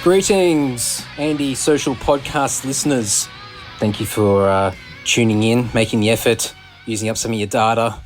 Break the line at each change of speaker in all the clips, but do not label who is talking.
Greetings, Andy Social Podcast listeners. Thank you for tuning in, making the effort, using up some of your data,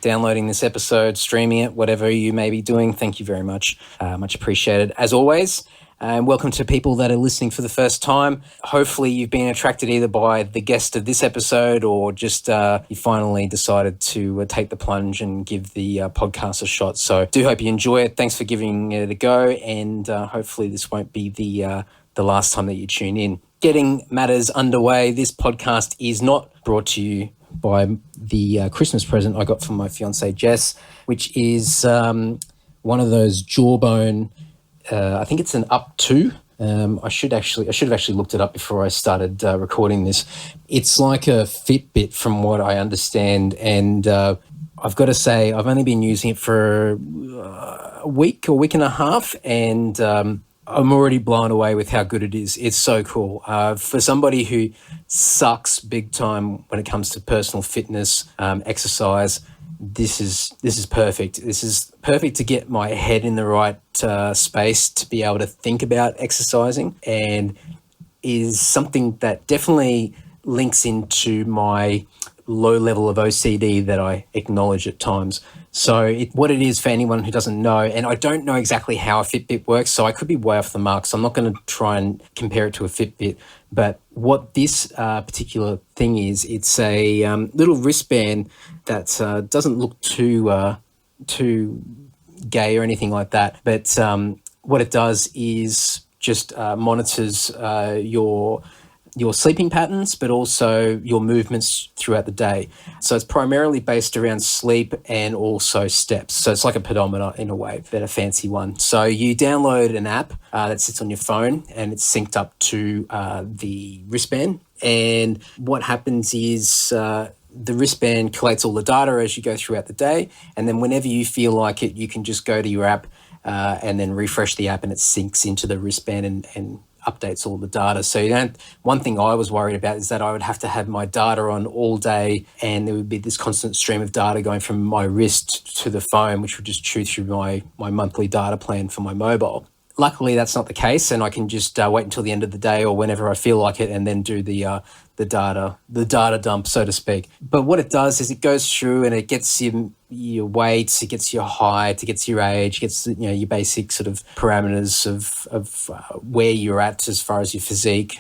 downloading this episode, streaming it, whatever you may be doing. Thank you very much. Much appreciated, as always. And welcome to people that are listening for the first time. Hopefully you've been attracted either by the guest of this episode or just you finally decided to take the plunge and give the podcast a shot. So do hope you enjoy it. Thanks for giving it a go, and hopefully this won't be the last time that you tune in. Getting matters underway, this podcast is not brought to you by the Christmas present I got from my fiancée Jess, which is one of those Jawbone, I think it's an Up 2. I should have actually looked it up before I started recording this. It's like a Fitbit from what I understand, and I've got to say I've only been using it for a week and a half, and I'm already blown away with how good it is. It's so cool. For somebody who sucks big time when it comes to personal fitness, exercise, this is perfect. This is perfect to get my head in the right space to be able to think about exercising, and is something that definitely links into my low level of OCD that I acknowledge at times. So what it is, for anyone who doesn't know, and I don't know exactly how a Fitbit works, so I could be way off the mark, so I'm not going to try and compare it to a Fitbit, but what this particular thing is, it's a little wristband that doesn't look too gay or anything like that, but what it does is just monitors your sleeping patterns, but also your movements throughout the day. So it's primarily based around sleep and also steps. So it's like a pedometer in a way, but a fancy one. So you download an app that sits on your phone, and it's synced up to the wristband. And what happens is the wristband collates all the data as you go throughout the day. And then whenever you feel like it, you can just go to your app and then refresh the app, and it syncs into the wristband and updates all the data. So one thing I was worried about is that I would have to have my data on all day, and there would be this constant stream of data going from my wrist to the phone, which would just chew through my monthly data plan for my mobile. Luckily, that's not the case, and I can just wait until the end of the day or whenever I feel like it, and then do the data dump, so to speak. But what it does is it goes through and it gets your weights, it gets your height, it gets your age, it gets your basic sort of parameters of where you're at as far as your physique,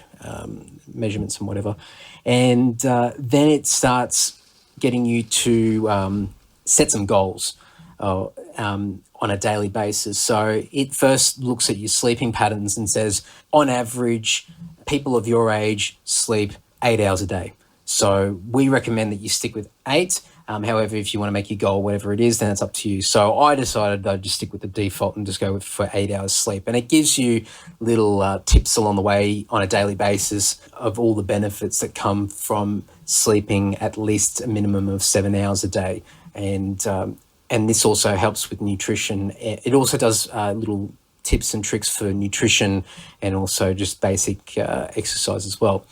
measurements and whatever. And then it starts getting you to set some goals on a daily basis. So it first looks at your sleeping patterns and says, on average, people of your age sleep 8 hours a day. So we recommend that you stick with 8. However, if you want to make your goal whatever it is, then it's up to you. So I decided I'd just stick with the default and just go for 8 hours sleep. And it gives you little tips along the way on a daily basis of all the benefits that come from sleeping at least a minimum of 7 hours a day. And this also helps with nutrition. It also does little tips and tricks for nutrition and also just basic exercise as well.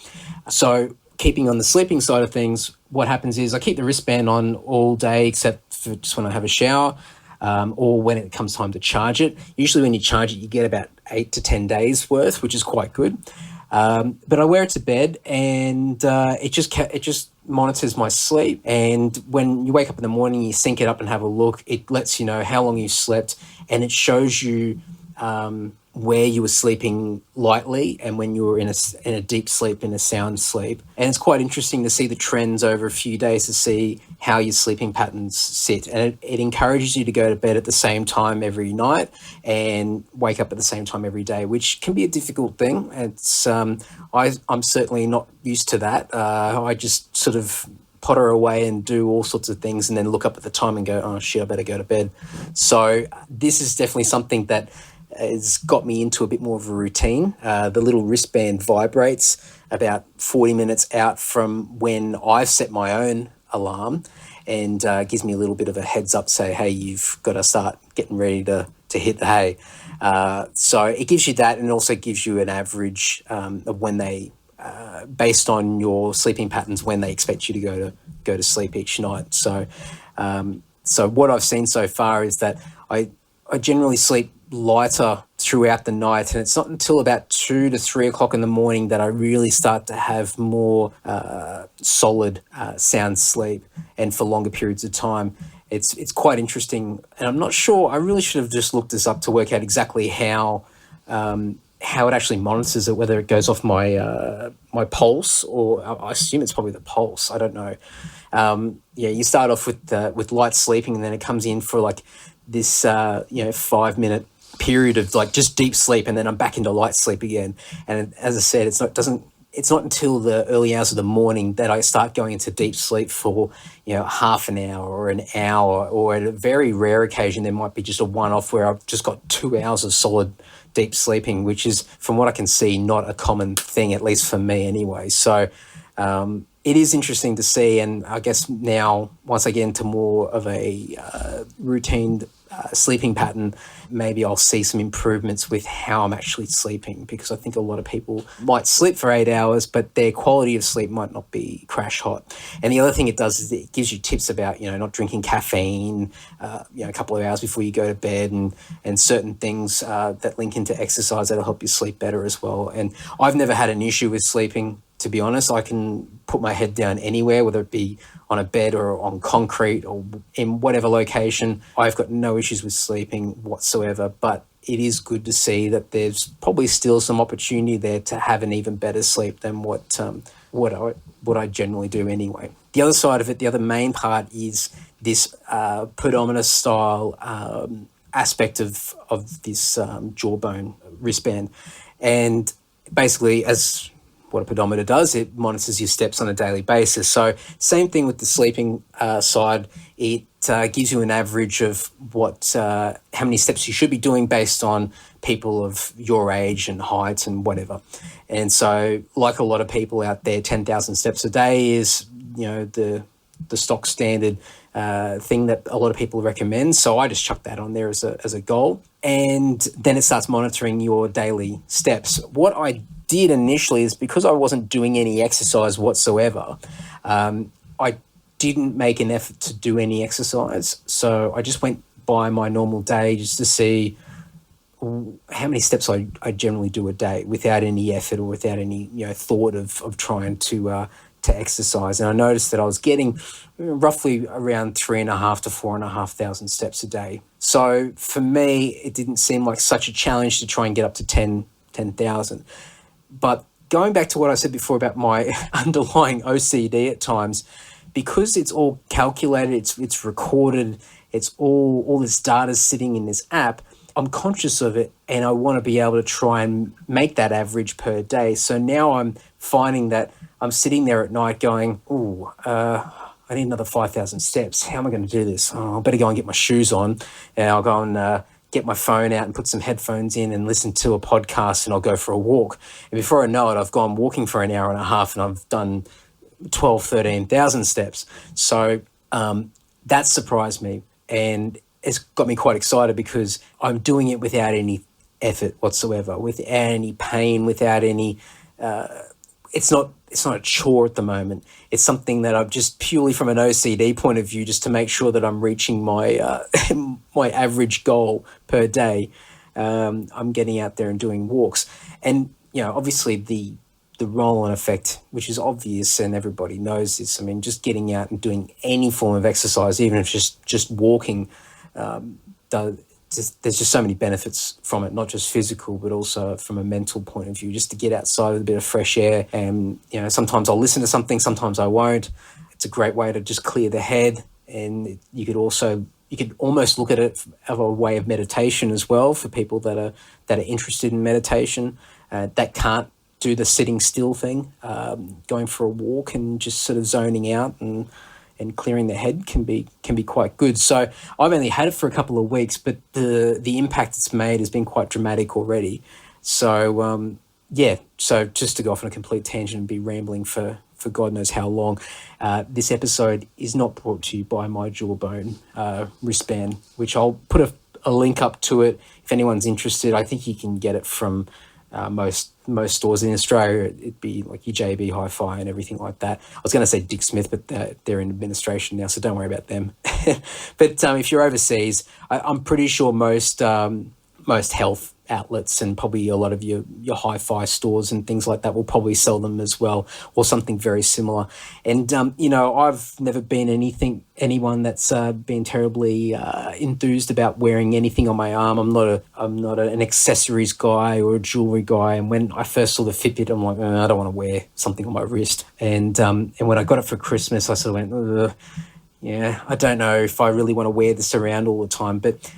So keeping on the sleeping side of things, what happens is I keep the wristband on all day except for just when I have a shower or when it comes time to charge it. Usually when you charge it, you get about 8 to 10 days worth, which is quite good. But I wear it to bed, and it just monitors my sleep. And when you wake up in the morning, you sync it up and have a look. It lets you know how long you slept, and it shows you where you were sleeping lightly and when you were in a deep sleep, in a sound sleep. And it's quite interesting to see the trends over a few days to see how your sleeping patterns sit. And it encourages you to go to bed at the same time every night and wake up at the same time every day, which can be a difficult thing. It's I'm certainly not used to that. I just sort of potter away and do all sorts of things and then look up at the time and go, oh shit, I better go to bed. So this is definitely something that has got me into a bit more of a routine. The little wristband vibrates about 40 minutes out from when I've set my own alarm, and gives me a little bit of a heads up, say, hey, you've got to start getting ready to hit the hay. So it gives you that, and it also gives you an average of when they, based on your sleeping patterns, when they expect you to go to sleep each night. So So what I've seen so far is that I generally sleep lighter throughout the night, and it's not until about 2 to 3 o'clock in the morning that I really start to have more solid sound sleep, and for longer periods of time. It's quite interesting, and I'm not sure. I really should have just looked this up to work out exactly how it actually monitors it, whether it goes off my pulse, or I assume it's probably the pulse. I don't know. You start off with light sleeping, and then it comes in for like this 5-minute period of like just deep sleep, and then I'm back into light sleep again. And as I said, it's not until the early hours of the morning that I start going into deep sleep for half an hour or an hour, or at a very rare occasion there might be just a one-off where I've just got 2 hours of solid deep sleeping, which is, from what I can see, not a common thing, at least for me anyway. So it is interesting to see, and I guess now once I get into more of a routine sleeping pattern, maybe I'll see some improvements with how I'm actually sleeping, because I think a lot of people might sleep for 8 hours, but their quality of sleep might not be crash hot. And the other thing it does is it gives you tips about, not drinking caffeine, a couple of hours before you go to bed, and certain things that link into exercise that'll help you sleep better as well. And I've never had an issue with sleeping, to be honest. I can put my head down anywhere, whether it be on a bed or on concrete or in whatever location. I've got no issues with sleeping whatsoever, but it is good to see that there's probably still some opportunity there to have an even better sleep than what I generally do anyway. The other side of it, the other main part, is this pedometer style aspect of this jawbone wristband. And basically, as what a pedometer does, it monitors your steps on a daily basis. So same thing with the sleeping side. It gives you an average of how many steps you should be doing based on people of your age and height and whatever. And so, like a lot of people out there, 10,000 steps a day is the stock standard thing that a lot of people recommend. So I just chuck that on there as a goal, and then it starts monitoring your daily steps. What I did initially is, because I wasn't doing any exercise whatsoever, I didn't make an effort to do any exercise. So I just went by my normal day just to see how many steps I generally do a day, without any effort or without any thought of trying to exercise. And I noticed that I was getting roughly around 3,500 to 4,500 steps a day. So for me, it didn't seem like such a challenge to try and get up to 10,000. But going back to what I said before about my underlying OCD at times, because it's all calculated, it's recorded, it's all this data sitting in this app, I'm conscious of it, and I want to be able to try and make that average per day. So now I'm finding that I'm sitting there at night going, I need another 5,000 steps. How am I going to do this? I better go and get my shoes on, and I'll go and get my phone out and put some headphones in and listen to a podcast, and I'll go for a walk. And before I know it, I've gone walking for an hour and a half, and I've done 12, 13,000 steps. So that surprised me, and it's got me quite excited, because I'm doing it without any effort whatsoever, without any pain, without any... It's not a chore at the moment. It's something that I've just, purely from an OCD point of view, just to make sure that I'm reaching my my average goal per day. I'm getting out there and doing walks, and obviously the roll-on effect, which is obvious and everybody knows this. I mean, just getting out and doing any form of exercise, even if just walking, there's just so many benefits from it, not just physical, but also from a mental point of view, just to get outside with a bit of fresh air. And, sometimes I'll listen to something, sometimes I won't. It's a great way to just clear the head. And you could almost look at it as a way of meditation as well, for people that are interested in meditation, that can't do the sitting still thing. Going for a walk and just sort of zoning out and clearing the head can be quite good. So I've only had it for a couple of weeks, but the impact it's made has been quite dramatic already. So so just to go off on a complete tangent and be rambling for God knows how long, this episode is not brought to you by my Jawbone wristband, which I'll put a link up to it if anyone's interested. I think you can get it from most stores in Australia. It'd be like your JB Hi-Fi and everything like that. I was going to say Dick Smith, but they're in administration now, so don't worry about them. But if you're overseas, I'm pretty sure most health outlets and probably a lot of your hi-fi stores and things like that will probably sell them as well, or something very similar. And I've never been anyone that's been terribly enthused about wearing anything on my arm. I'm not an accessories guy or a jewelry guy. And when I first saw the Fitbit, I'm like, I don't want to wear something on my wrist. And when I got it for Christmas, I sort of went, ugh. Yeah, I don't know if I really want to wear this around all the time, but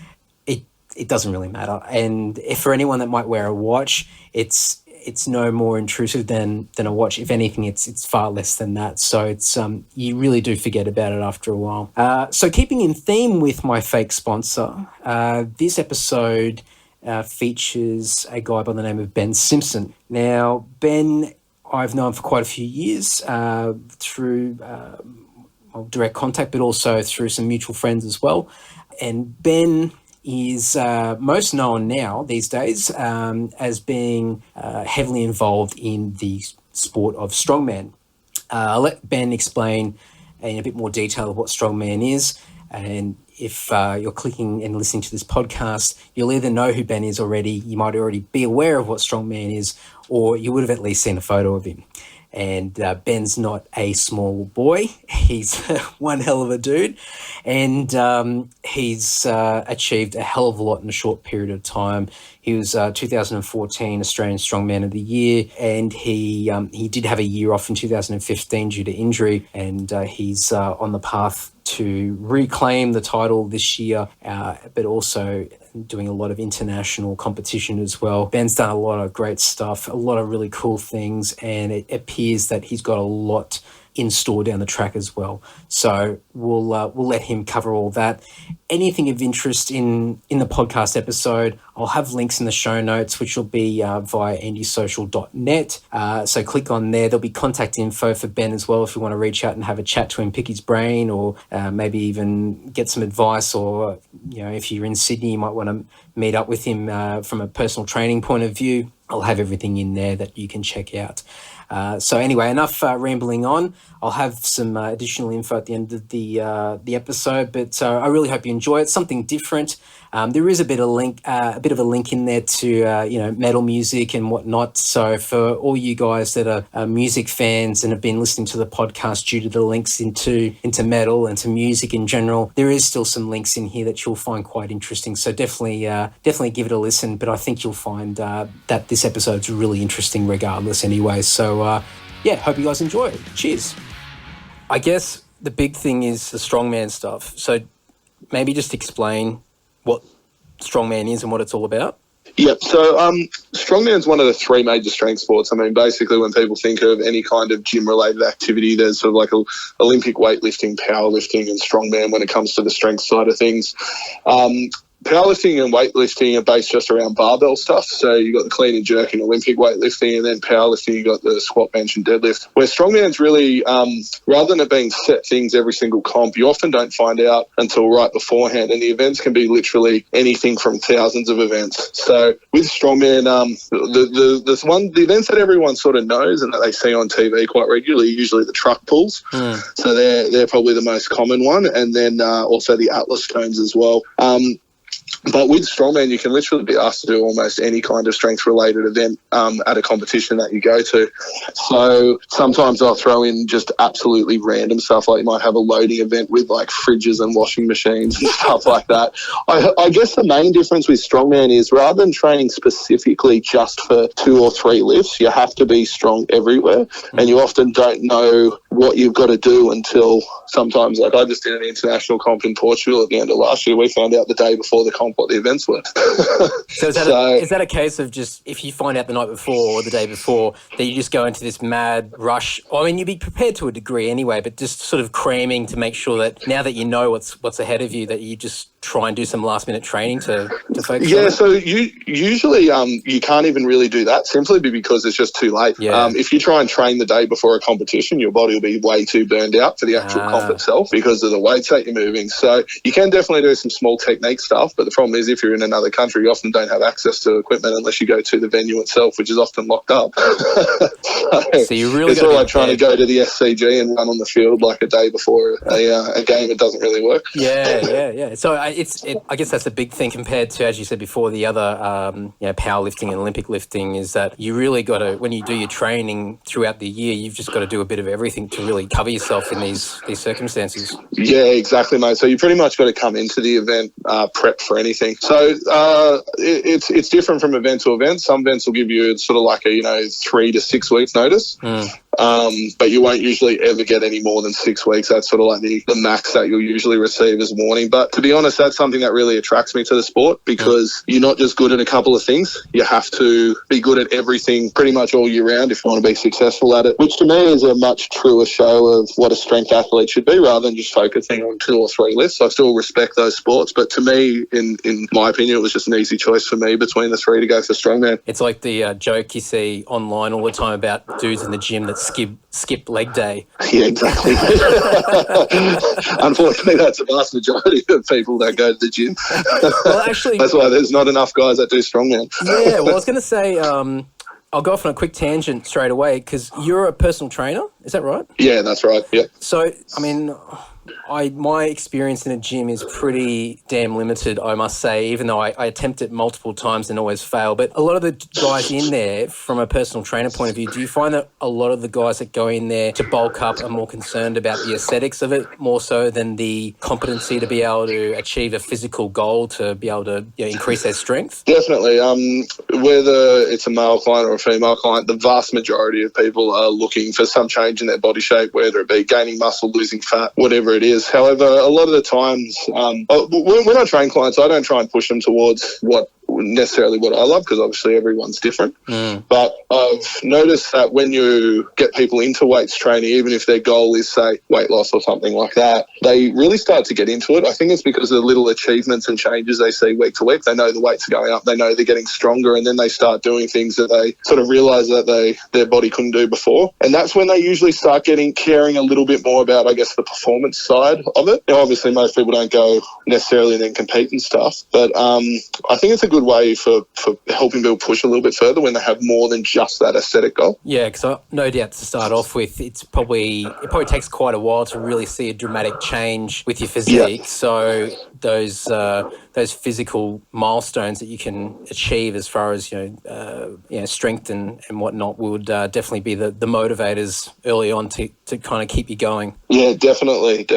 it doesn't really matter. And if for anyone that might wear a watch, it's no more intrusive than a watch. If anything, it's far less than that. So it's you really do forget about it after a while. So keeping in theme with my fake sponsor, this episode features a guy by the name of Ben Simpson. Now, Ben, I've known for quite a few years through direct contact, but also through some mutual friends as well. And Ben is most known now these days as being heavily involved in the sport of strongman. I'll let Ben explain in a bit more detail of what strongman is, and if you're clicking and listening to this podcast, you'll either know who Ben is already, you might already be aware of what strongman is, or you would have at least seen a photo of him. And Ben's not a small boy. He's one hell of a dude. And he's achieved a hell of a lot in a short period of time. He was 2014 Australian Strongman of the Year, and he did have a year off in 2015 due to injury, and he's on the path to reclaim the title this year, but also doing a lot of international competition as well. Ben's done a lot of great stuff, a lot of really cool things, and it appears that he's got a lot in store down the track as well. So we'll let him cover all that. Anything of interest in the podcast episode, I'll have links in the show notes, which will be via andysocial.net. So click on there. There'll be contact info for Ben as well if you want to reach out and have a chat to him, pick his brain, or maybe even get some advice, or if you're in Sydney, you might want to meet up with him from a personal training point of view. I'll have everything in there that you can check out. So anyway, enough rambling on. I'll have some additional info at the end of the episode, but I really hope you enjoy it. Something different. There is a bit of a link in there to metal music and whatnot. So for all you guys that are music fans and have been listening to the podcast due to the links into metal and to music in general, there is still some links in here that you'll find quite interesting. So definitely give it a listen. But I think you'll find that this episode's really interesting regardless anyway. So hope you guys enjoy it. Cheers. I guess the big thing is the strongman stuff. So maybe just explain what strongman is and what it's all about.
Yep. So strongman is one of the three major strength sports. I mean, basically when people think of any kind of gym-related activity, there's sort of like Olympic weightlifting, powerlifting, and strongman when it comes to the strength side of things. Powerlifting and weightlifting are based just around barbell stuff. So you've got the clean and jerk in Olympic weightlifting, and then powerlifting, you've got the squat, bench, and deadlift. Where strongman's really, rather than it being set things every single comp, you often don't find out until right beforehand. And the events can be literally anything from thousands of events. So with strongman, the events that everyone sort of knows and that they see on TV quite regularly, usually the truck pulls. So they're probably the most common one. And then also the Atlas stones as well. But with strongman, you can literally be asked to do almost any kind of strength-related event at a competition that you go to. So sometimes I'll throw in just absolutely random stuff, like you might have a loading event with like fridges and washing machines and stuff like that. I guess the main difference with strongman is rather than training specifically just for 2 or 3 lifts, you have to be strong everywhere, and you often don't know what you've got to do until sometimes, like I just did an international comp in Portugal at the end of last year. We found out the day before the comp what the events were.
So is that a case of just, if you find out the night before or the day before, that you just go into this mad rush? I mean, you'd be prepared to a degree anyway, but just sort of cramming to make sure that now that you know what's ahead of you, that you just try and do some last minute training to focus on
Yeah,
it?
so usually you can't even really do that simply because it's just too late.
Yeah.
If you try and train the day before a competition, your body will be way too burned out for the actual comp itself because of the weights that you're moving. So you can definitely do some small technique stuff, but the problem is if you're in another country, you often don't have access to equipment unless you go to the venue itself, which is often locked up.
So you really
it's
got
all
to
like trying to go to the SCG and run on the field like a day before a game. It doesn't really work.
Yeah. So I guess that's a big thing compared to, as you said before, the other powerlifting and Olympic lifting, is that you really got to, when you do your training throughout the year, you've just got to do a bit of everything to really cover yourself in these circumstances.
Yeah, exactly, mate. So you pretty much got to come into the event prepped for anything. So it's different from event to event. Some events will give you sort of like a 3 to 6 weeks notice. But you won't usually ever get any more than 6 weeks. That's sort of like the max that you'll usually receive as warning. But to be honest, that's something that really attracts me to the sport, because you're not just good at a couple of things. You have to be good at everything pretty much all year round if you want to be successful at it, which to me is a much truer show of what a strength athlete should be, rather than just focusing on 2 or 3 lifts. I still respect those sports, but to me, in my opinion, it was just an easy choice for me between the 3 to go for strongman.
It's like the joke you see online all the time about dudes in the gym that skip leg day.
Yeah, exactly. Unfortunately, that's a vast majority of people that go to the gym.
Well, actually,
that's why there's not enough guys that do strongman.
Yeah, well, I was going to say, I'll go off on a quick tangent straight away, because you're a personal trainer, is that right?
Yeah, that's right, yeah.
So, I mean, my experience in a gym is pretty damn limited, I must say, even though I attempt it multiple times and always fail. But a lot of the guys in there, from a personal trainer point of view, do you find that a lot of the guys that go in there to bulk up are more concerned about the aesthetics of it more so than the competency to be able to achieve a physical goal to be able to increase their strength?
Definitely. Whether it's a male client or a female client, the vast majority of people are looking for some change in their body shape, whether it be gaining muscle, losing fat, whatever it is. However, a lot of the times, when I train clients, I don't try and push them towards what I love, because obviously everyone's different. But I've noticed that when you get people into weights training, even if their goal is, say, weight loss or something like that, they really start to get into it. I think it's because of the little achievements and changes they see week to week. They know the weights are going up, they know they're getting stronger, and then they start doing things that they sort of realise that their body couldn't do before. And that's when they usually start caring a little bit more about, I guess, the performance side of it. Obviously, most people don't go necessarily and then compete and stuff, but I think it's a good way for helping people push a little bit further when they have more than just that aesthetic goal.
Yeah, because no doubt to start off with, it probably takes quite a while to really see a dramatic change with your physique. Yeah. So those physical milestones that you can achieve as far as strength and whatnot would definitely be the motivators early on to kind of keep you going.
Yeah, definitely.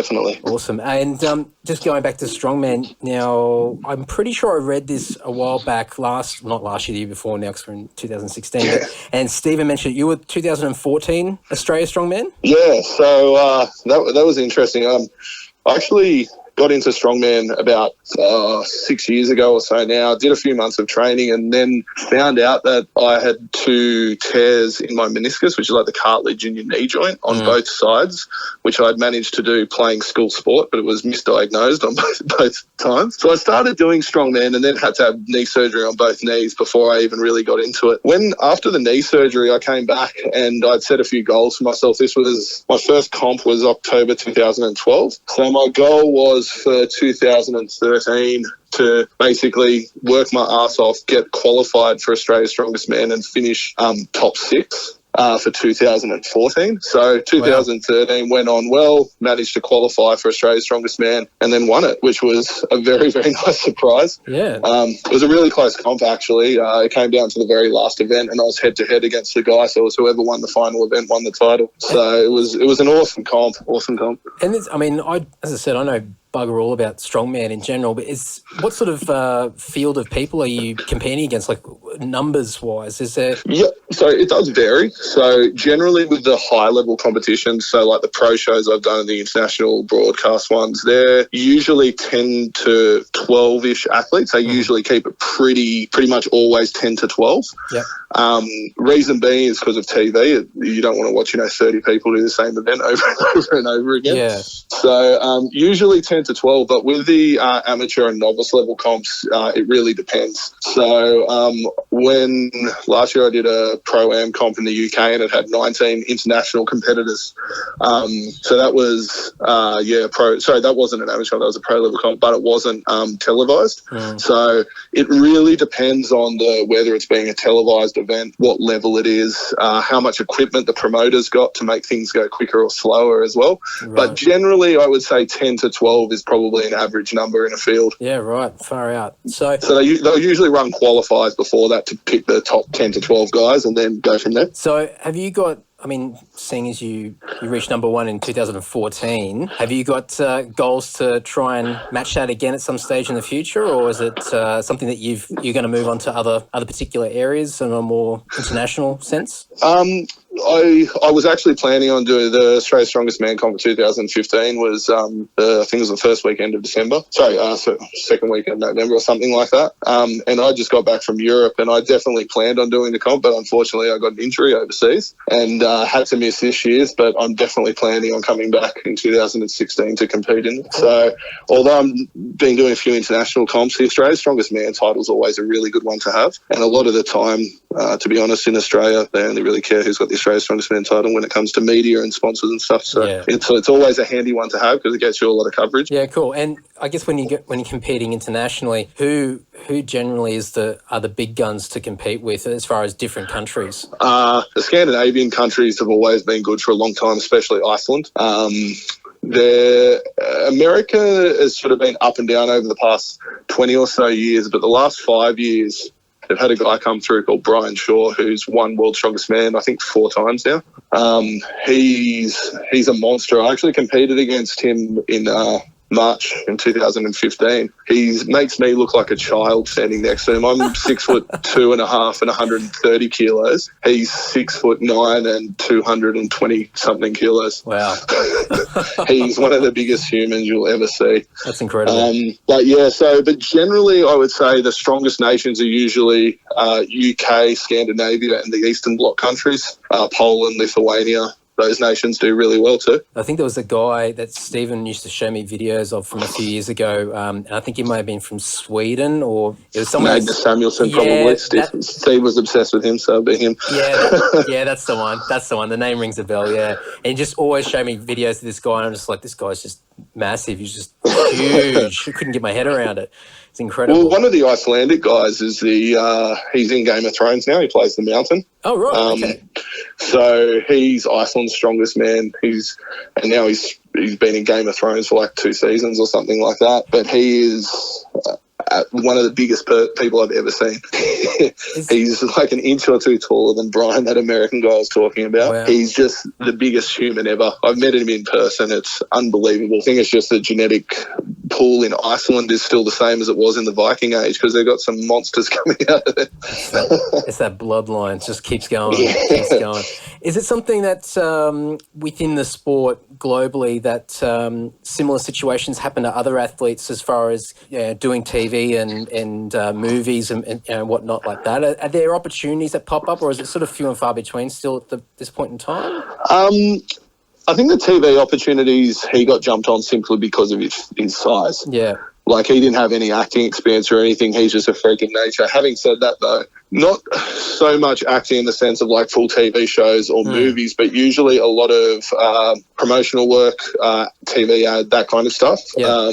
Awesome. And just going back to Strongman now, I'm pretty sure I read this a while back, not last year, the year before now, because we're in 2016. Yeah. And Stephen mentioned you were 2014 Australia Strongman?
Yeah, so that was interesting. I actually got into strongman about 6 years ago or so now. Did a few months of training and then found out that I had 2 tears in my meniscus, which is like the cartilage in your knee joint on both sides, which I'd managed to do playing school sport, but it was misdiagnosed on both times. So I started doing strongman and then had to have knee surgery on both knees before I even really got into it. After the knee surgery, I came back and I'd set a few goals for myself. My first comp was October 2012. So my goal was for 2013 to basically work my ass off, get qualified for Australia's Strongest Man and finish top 6 for 2014. So 2013 went on well, managed to qualify for Australia's Strongest Man and then won it, which was a very, very nice surprise.
Yeah.
It was a really close comp, actually. It came down to the very last event and I was head-to-head against the guy, so it was whoever won the final event won the title. So it was an awesome comp.
And as I said, I know bugger all about strongman in general, but what sort of field of people are you competing against? Like, numbers-wise? Is there...
Yeah, so it does vary. So generally with the high-level competitions, so like the pro shows I've done and the international broadcast ones, they're usually 10 to 12-ish athletes. They usually keep it pretty much always 10 to 12.
Yep.
Reason being is because of TV. You don't want to watch, 30 people do the same event over and over and over again.
Yeah.
So usually 10 to 12, but with the amateur and novice level comps, it really depends. So when last year I did a Pro-Am comp in the UK and it had 19 international competitors. So that was, that wasn't an amateur, that was a pro level comp, but it wasn't televised. So it really depends on whether it's being a televised event, what level it is, how much equipment the promoter's got to make things go quicker or slower as well.
Right.
But generally I would say 10 to 12 is probably an average number in a field.
Yeah, right. Far out. So
they'll usually run qualifiers before that to pick the top 10 to 12 guys and then go from there.
So have you got, seeing as you reached number one in 2014, have you got goals to try and match that again at some stage in the future, or is it something that you're going to move on to other particular areas in a more international sense?
I was actually planning on doing the Australia's Strongest Man comp for 2015 was, I think it was the first weekend of December. Second weekend of November or something like that. And I just got back from Europe and I definitely planned on doing the comp, but unfortunately I got an injury overseas and had to miss this year's, but I'm definitely planning on coming back in 2016 to compete in it. So although I've been doing a few international comps, the Australia's Strongest Man title is always a really good one to have. And a lot of the time, to be honest, in Australia, they only really care who's got the Australia's Strongest Man title when it comes to media and sponsors and stuff. So it's always a handy one to have because it gets you a lot of coverage.
Yeah, cool. And I guess when you're competing internationally, who generally are the big guns to compete with as far as different countries?
The Scandinavian countries have always been good for a long time, especially Iceland. America has sort of been up and down over the past 20 or so years, but the last 5 years they've had a guy come through called Brian Shaw, who's won World's Strongest Man, I think 4 times now. He's a monster. I actually competed against him in March in 2015. He makes me look like a child standing next to him. I'm 6'2.5" and 130 kilos. He's 6'9" and 220 something kilos.
Wow.
He's one of the biggest humans you'll ever see.
That's incredible.
But generally I would say the strongest nations are usually UK, Scandinavia and the Eastern Bloc countries, Poland, Lithuania. Those nations do really well too.
I think there was a guy that Stephen used to show me videos of from a few years ago, and I think he may have been from Sweden or it was someone.
Magnus Samuelsson, probably. Steve was obsessed with him, so it'll be him.
Yeah, that's the one. That's the one. The name rings a bell, yeah. And he just always showed me videos of this guy, and I'm just like, this guy's just massive. He's just huge. I couldn't get my head around it. It's incredible.
Well, one of the Icelandic guys is he's in Game of Thrones now. He plays the Mountain.
Oh, right. Okay.
So he's Iceland's strongest man. He's been in Game of Thrones for like 2 seasons or something like that. But he is one of the biggest people I've ever seen. He's like an inch or two taller than Brian, that American guy I was talking about.
Wow.
He's just the biggest human ever. I've met him in person. It's unbelievable. I think it's just the genetic pool in Iceland is still the same as it was in the Viking age because they've got some monsters coming out of it.
It's that bloodline. It just keeps going. Keeps going. Is it something that within the sport globally that similar situations happen to other athletes as far as doing TV and movies and whatnot like that? Are there opportunities that pop up or is it sort of few and far between still at this point in time?
I think the TV opportunities, he got jumped on simply because of his size.
Yeah.
Like, he didn't have any acting experience or anything. He's just a freak of nature. Having said that, though, not so much acting in the sense of, like, full TV shows or movies, but usually a lot of promotional work, TV ad, that kind of stuff.
Yeah.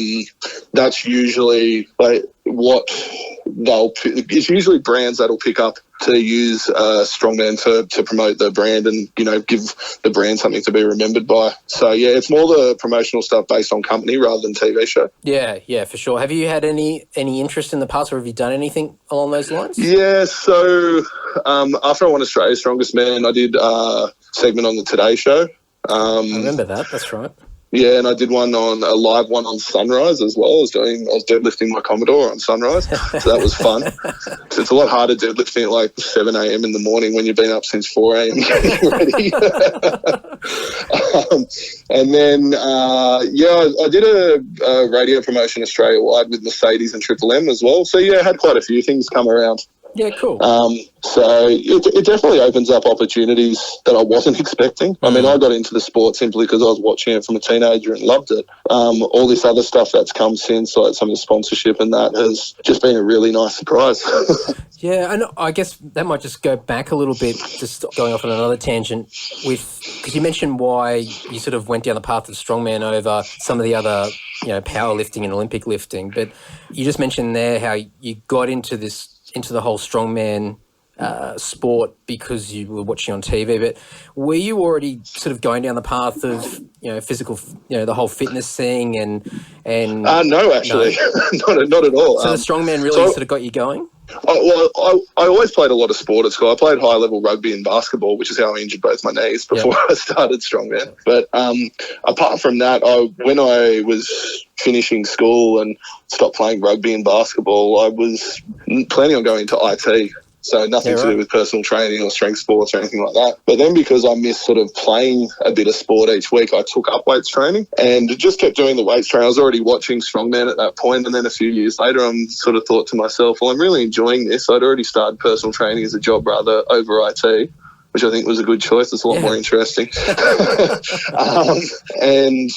That's usually, like, it's usually brands that'll pick up to use Strongman to promote the brand and, give the brand something to be remembered by. So, yeah, it's more the promotional stuff based on company rather than TV show. Yeah,
for sure. Have you had any interest in the past or have you done anything along those lines?
Yeah, so after I won Australia's Strongest Man, I did a segment on the Today Show.
I remember that, that's right.
Yeah, and I did one on a live one on Sunrise as well. I was deadlifting my Commodore on Sunrise, so that was fun. So it's a lot harder deadlifting at like 7 a.m. in the morning when you've been up since 4 a.m. getting ready. And then, I did a radio promotion Australia-wide with Mercedes and Triple M as well. So, yeah, I had quite a few things come around.
Yeah, cool.
So it definitely opens up opportunities that I wasn't expecting. I mean, I got into the sport simply because I was watching it from a teenager and loved it. All this other stuff that's come since, like some of the sponsorship and that, has just been a really nice surprise.
Yeah, and I guess that might just go back a little bit, just going off on another tangent, because you mentioned why you sort of went down the path of strongman over some of the other, powerlifting and Olympic lifting. But you just mentioned there how you got into the whole strongman sport because you were watching on TV. But were you already sort of going down the path of physical, the whole fitness thing and
no, actually, no? not at all.
So the strongman really sort of got you going?
I always played a lot of sport at school. I played high-level rugby and basketball, which is how I injured both my knees before I started strongman. But apart from that, when I was finishing school and stopped playing rugby and basketball, I was planning on going to IT. So nothing to do with personal training or strength sports or anything like that. But then because I missed sort of playing a bit of sport each week, I took up weights training and just kept doing the weights training. I was already watching Strongman at that point, and then a few years later, I'm sort of thought to myself, well, I'm really enjoying this. I'd already started personal training as a job rather over IT, which I think was a good choice. It's a lot more interesting. And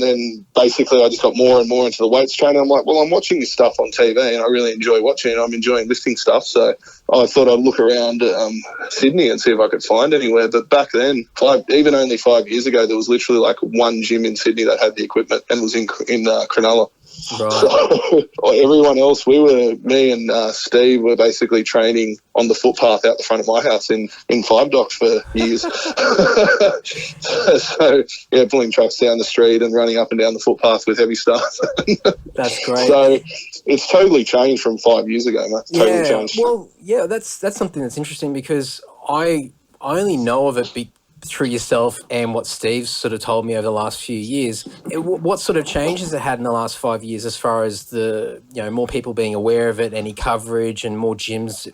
then basically I just got more and more into the weights training. I'm like, well, I'm watching this stuff on TV and I really enjoy watching it. I'm enjoying lifting stuff. So I thought I'd look around Sydney and see if I could find anywhere. But back then, only 5 years ago, there was literally like one gym in Sydney that had the equipment and was in Cronulla.
Right.
So everyone else, me and Steve were basically training on the footpath out the front of my house in Five Dock for years. so pulling trucks down the street and running up and down the footpath with heavy stuff.
That's great.
So it's totally changed from 5 years ago, mate. Totally changed.
Well, yeah, that's something that's interesting because I only know of it through yourself and what Steve's sort of told me over the last few years. What sort of changes it had in the last 5 years as far as the, more people being aware of it, any coverage and more gyms,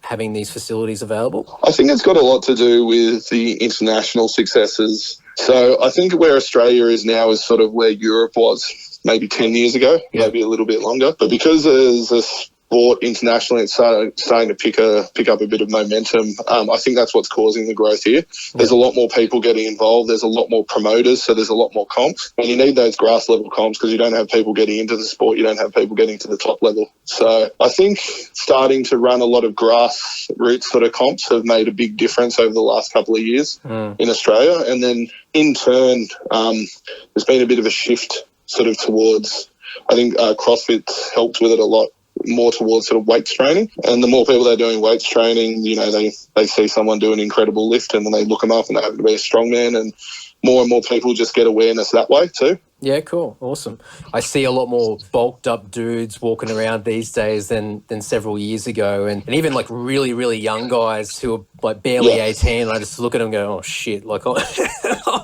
having these facilities available?
I think it's got a lot to do with the international successes. So I think where Australia is now is sort of where Europe was maybe 10 years ago, maybe a little bit longer. But because there's a sport internationally, it's starting to pick up a bit of momentum. I think that's what's causing the growth here. There's a lot more people getting involved. There's a lot more promoters, so there's a lot more comps. And you need those grass level comps because you don't have people getting into the sport. You don't have people getting to the top level. So I think starting to run a lot of grassroots sort of comps have made a big difference over the last couple of years in Australia. And then in turn, there's been a bit of a shift sort of towards, I think CrossFit's helped with it a lot, more towards sort of weights training. And the more people that are doing weights training, they see someone do an incredible lift and then they look them up and they happen to be a strongman, and more people just get awareness that way too.
Yeah, cool. Awesome. I see a lot more bulked up dudes walking around these days than several years ago. And even like really, really young guys who are like barely 18. I just look at them and go, oh shit. Like,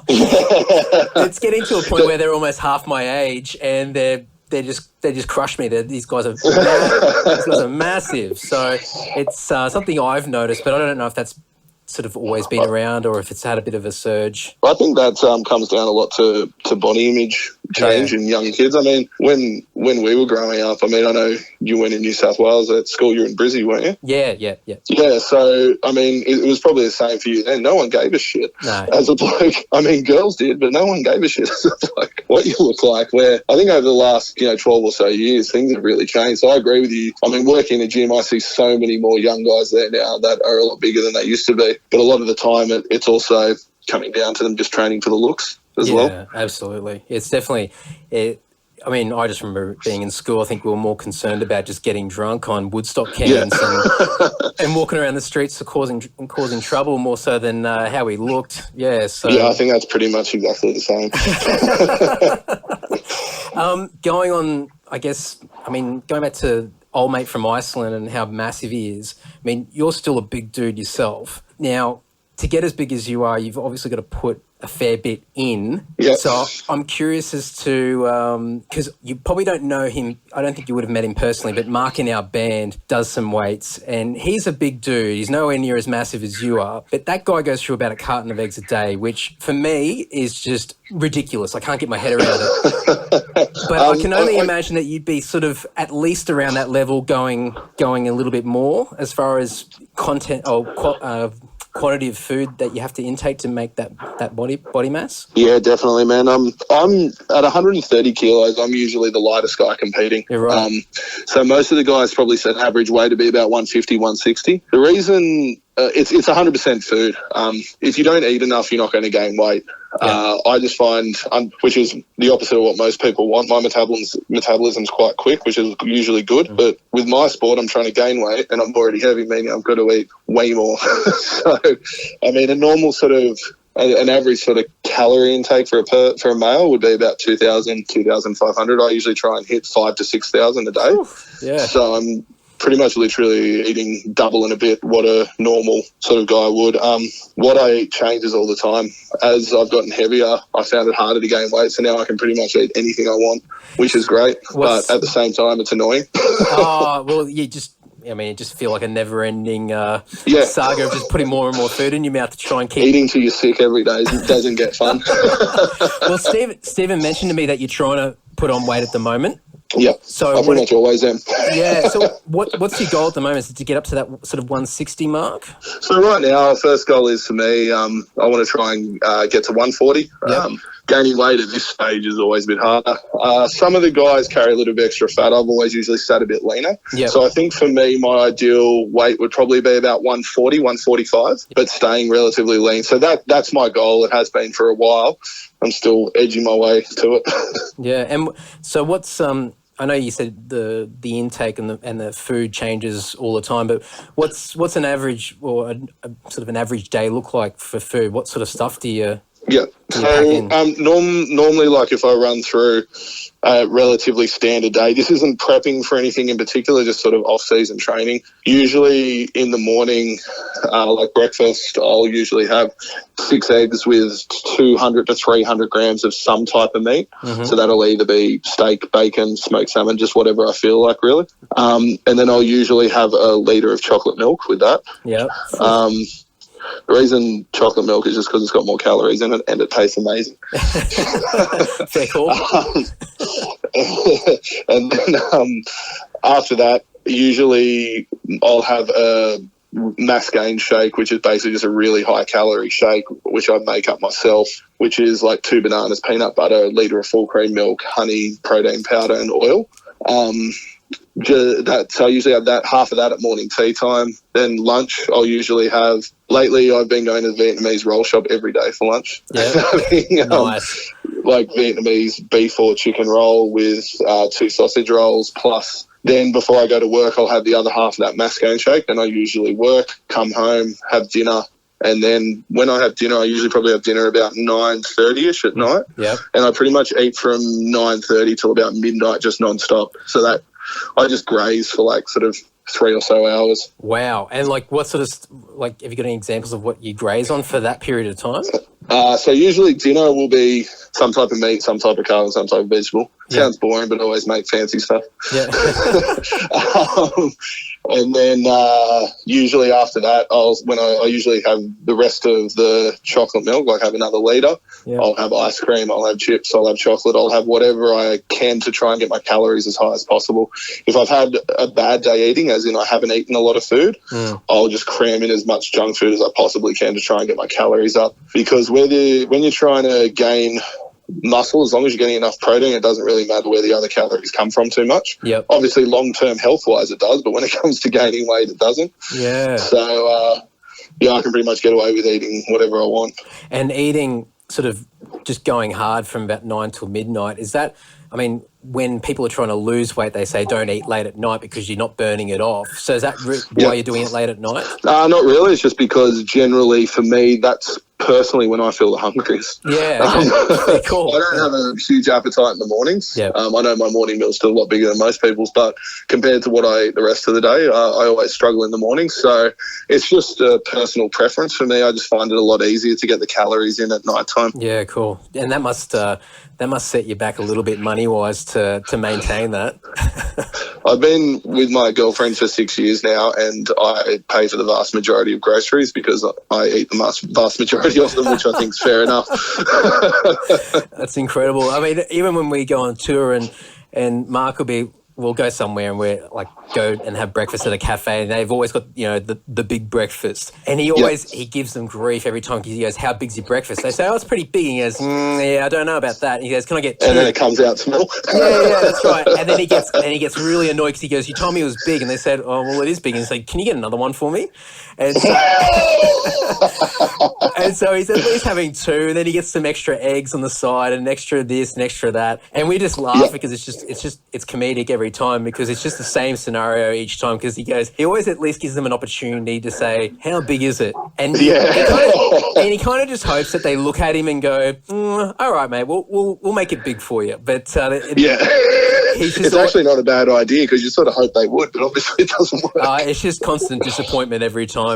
it's getting to a point where they're almost half my age and they just crush me. These guys are massive. So it's something I've noticed, but I don't know if that's sort of always been around or if it's had a bit of a surge.
I think that comes down a lot to body image change in young kids. I mean, when we were growing up, I mean, I know you went in New South Wales at school. You were in Brizzy, weren't you?
Yeah.
Yeah, so, I mean, it was probably the same for you then. No one gave a shit as a bloke. I mean, girls did, but no one gave a shit as a bloke what you look like. Where I think over the last, 12 or so years, things have really changed. So I agree with you. I mean, working in a gym, I see so many more young guys there now that are a lot bigger than they used to be. But a lot of the time, it's also coming down to them just training for the looks as well. Yeah,
absolutely. It's definitely I mean, I just remember being in school, I think we were more concerned about just getting drunk on Woodstock cans and walking around the streets causing trouble more so than how we looked. Yeah, so...
Yeah, I think that's pretty much exactly the
same. Going on, I guess, going back to old mate from Iceland and how massive he is, I mean, you're still a big dude yourself. Now, to get as big as you are, you've obviously got to put a fair bit in.
Yep.
So I'm curious as to, because you probably don't know him, I don't think you would have met him personally, but Mark in our band does some weights, and he's a big dude. He's nowhere near as massive as you are, but that guy goes through about a carton of eggs a day, which for me is just ridiculous. I can't get my head around it. But I can only imagine that you'd be sort of at least around that level, going a little bit more as far as content or quantity of food that you have to intake to make that body mass?
Yeah, definitely, man. I'm at 130 kilos. I'm usually the lightest guy competing.
You're right.
So most of the guys probably set average weight to be about 150, 160. The reason it's 100% food. If you don't eat enough, you're not going to gain weight. Yeah. I just find, which is the opposite of what most people want. My metabolism's quite quick, which is usually good. But with my sport, I'm trying to gain weight, and I'm already heavy, meaning I've got to eat way more. So, I mean, a normal sort of, an average sort of calorie intake for a male would be about 2,000, 2,500. I usually try and hit 5,000 to 6,000 a day.
Oof, yeah.
So I'm pretty much literally eating double and a bit what a normal sort of guy would. What I eat changes all the time. As I've gotten heavier, I found it harder to gain weight, so now I can pretty much eat anything I want, which is great. But at the same time, it's annoying.
Oh, well, you just feel like a never-ending saga of just putting more and more food in your mouth to try and keep...
Eating till you're sick every day doesn't get fun.
Well, Stephen mentioned to me that you're trying to put on weight at the moment.
Yeah, so I pretty much always am.
Yeah, so what's your goal at the moment? Is it to get up to that sort of 160 mark?
So right now, our first goal is for me, I want to try and get to 140. Yep. Gaining weight at this stage is always a bit harder. Some of the guys carry a little bit extra fat. I've always usually sat a bit leaner. Yep. So I think for me, my ideal weight would probably be about 140, 145, but staying relatively lean. So that's my goal. It has been for a while. I'm still edging my way to it. Yeah,
and so what's I know you said the intake and the food changes all the time, but what's an average or a sort of an average day look like for food? What sort of stuff do you?
Yeah. So normally, like if I run through a relatively standard day, this isn't prepping for anything in particular, just sort of off-season training. Usually in the morning, like breakfast, I'll usually have 6 eggs with 200 to 300 grams of some type of meat. Mm-hmm. So that'll either be steak, bacon, smoked salmon, just whatever I feel like, really. And then I'll usually have a litre of chocolate milk with that.
Yeah.
The reason chocolate milk is just because it's got more calories in it and it tastes amazing.
Fair call.
And then after that, usually I'll have a mass gain shake, which is basically just a really high calorie shake, which I make up myself, which is like 2 bananas, peanut butter, a litre of full cream milk, honey, protein powder and oil. So I usually have half of that at morning tea time. Then lunch, I'll usually have. Lately, I've been going to the Vietnamese roll shop every day for lunch.
Yeah, nice.
Like Vietnamese beef or chicken roll with 2 sausage rolls. Plus, then before I go to work, I'll have the other half of that mass gain shake. Then I usually work, come home, have dinner. And then when I have dinner, I usually probably have dinner about 9:30ish at night.
Yeah.
And I pretty much eat from 9:30 till about midnight, just nonstop. So that I just graze for like sort of 3 or so hours.
Wow. And like what sort of, like, have you got any examples of what you graze on for that period of time?
So usually dinner will be some type of meat, some type of carb, and some type of vegetable. Yeah. Sounds boring, but I always make fancy stuff. Yeah. And then usually after that, I usually have the rest of the chocolate milk, like have another litre. Yeah. I'll have ice cream, I'll have chips, I'll have chocolate, I'll have whatever I can to try and get my calories as high as possible. If I've had a bad day eating, as in I haven't eaten a lot of food, I'll just cram in as much junk food as I possibly can to try and get my calories up. Because when you're trying to gain muscle, as long as you're getting enough protein, it doesn't really matter where the other calories come from too much.
Yep.
Obviously, long-term health-wise it does, but when it comes to gaining weight, it doesn't.
Yeah.
So, I can pretty much get away with eating whatever I want.
And eating sort of just going hard from about 9 till midnight, is that, I mean, when people are trying to lose weight, they say don't eat late at night because you're not burning it off. So is that why you're doing it late at night?
Not really. It's just because generally for me, that's personally when I feel the hungriest.
Yeah, okay. Cool.
I don't have a huge appetite in the mornings.
Yeah.
I know my morning meal's still a lot bigger than most people's, but compared to what I eat the rest of the day, I always struggle in the morning. So it's just a personal preference for me. I just find it a lot easier to get the calories in at night time.
Yeah, cool. And that must set you back a little bit money-wise to maintain that.
I've been with my girlfriend for 6 years now, and I pay for the vast majority of groceries because I eat the vast majority of them, which I think is fair enough.
That's incredible. I mean, even when we go on tour and Mark we'll go somewhere and we're like go and have breakfast at a cafe, and they've always got, you know, the big breakfast, and he gives them grief every time. He goes, "How big's your breakfast?" They say, "Oh, it's pretty big." He goes, "Yeah, I don't know about that." And he goes, "Can I get 2?"
And then it comes out small.
Yeah, that's right. And then he gets really annoyed because he goes, "You told me it was big," and they said, "Oh, well, it is big." And he's like, "Can you get another one for me?" And so, and so he's at least having 2, and then he gets some extra eggs on the side and extra this and extra that, and we just laugh because it's comedic every time, because it's just the same scenario each time, because he always at least gives them an opportunity to say, "How big is it?" And he kind of just hopes that they look at him and go, "All right, mate, we'll make it big for you." But
it's actually not a bad idea, because you sort of hope they would, but obviously it doesn't work.
It's just constant disappointment every time.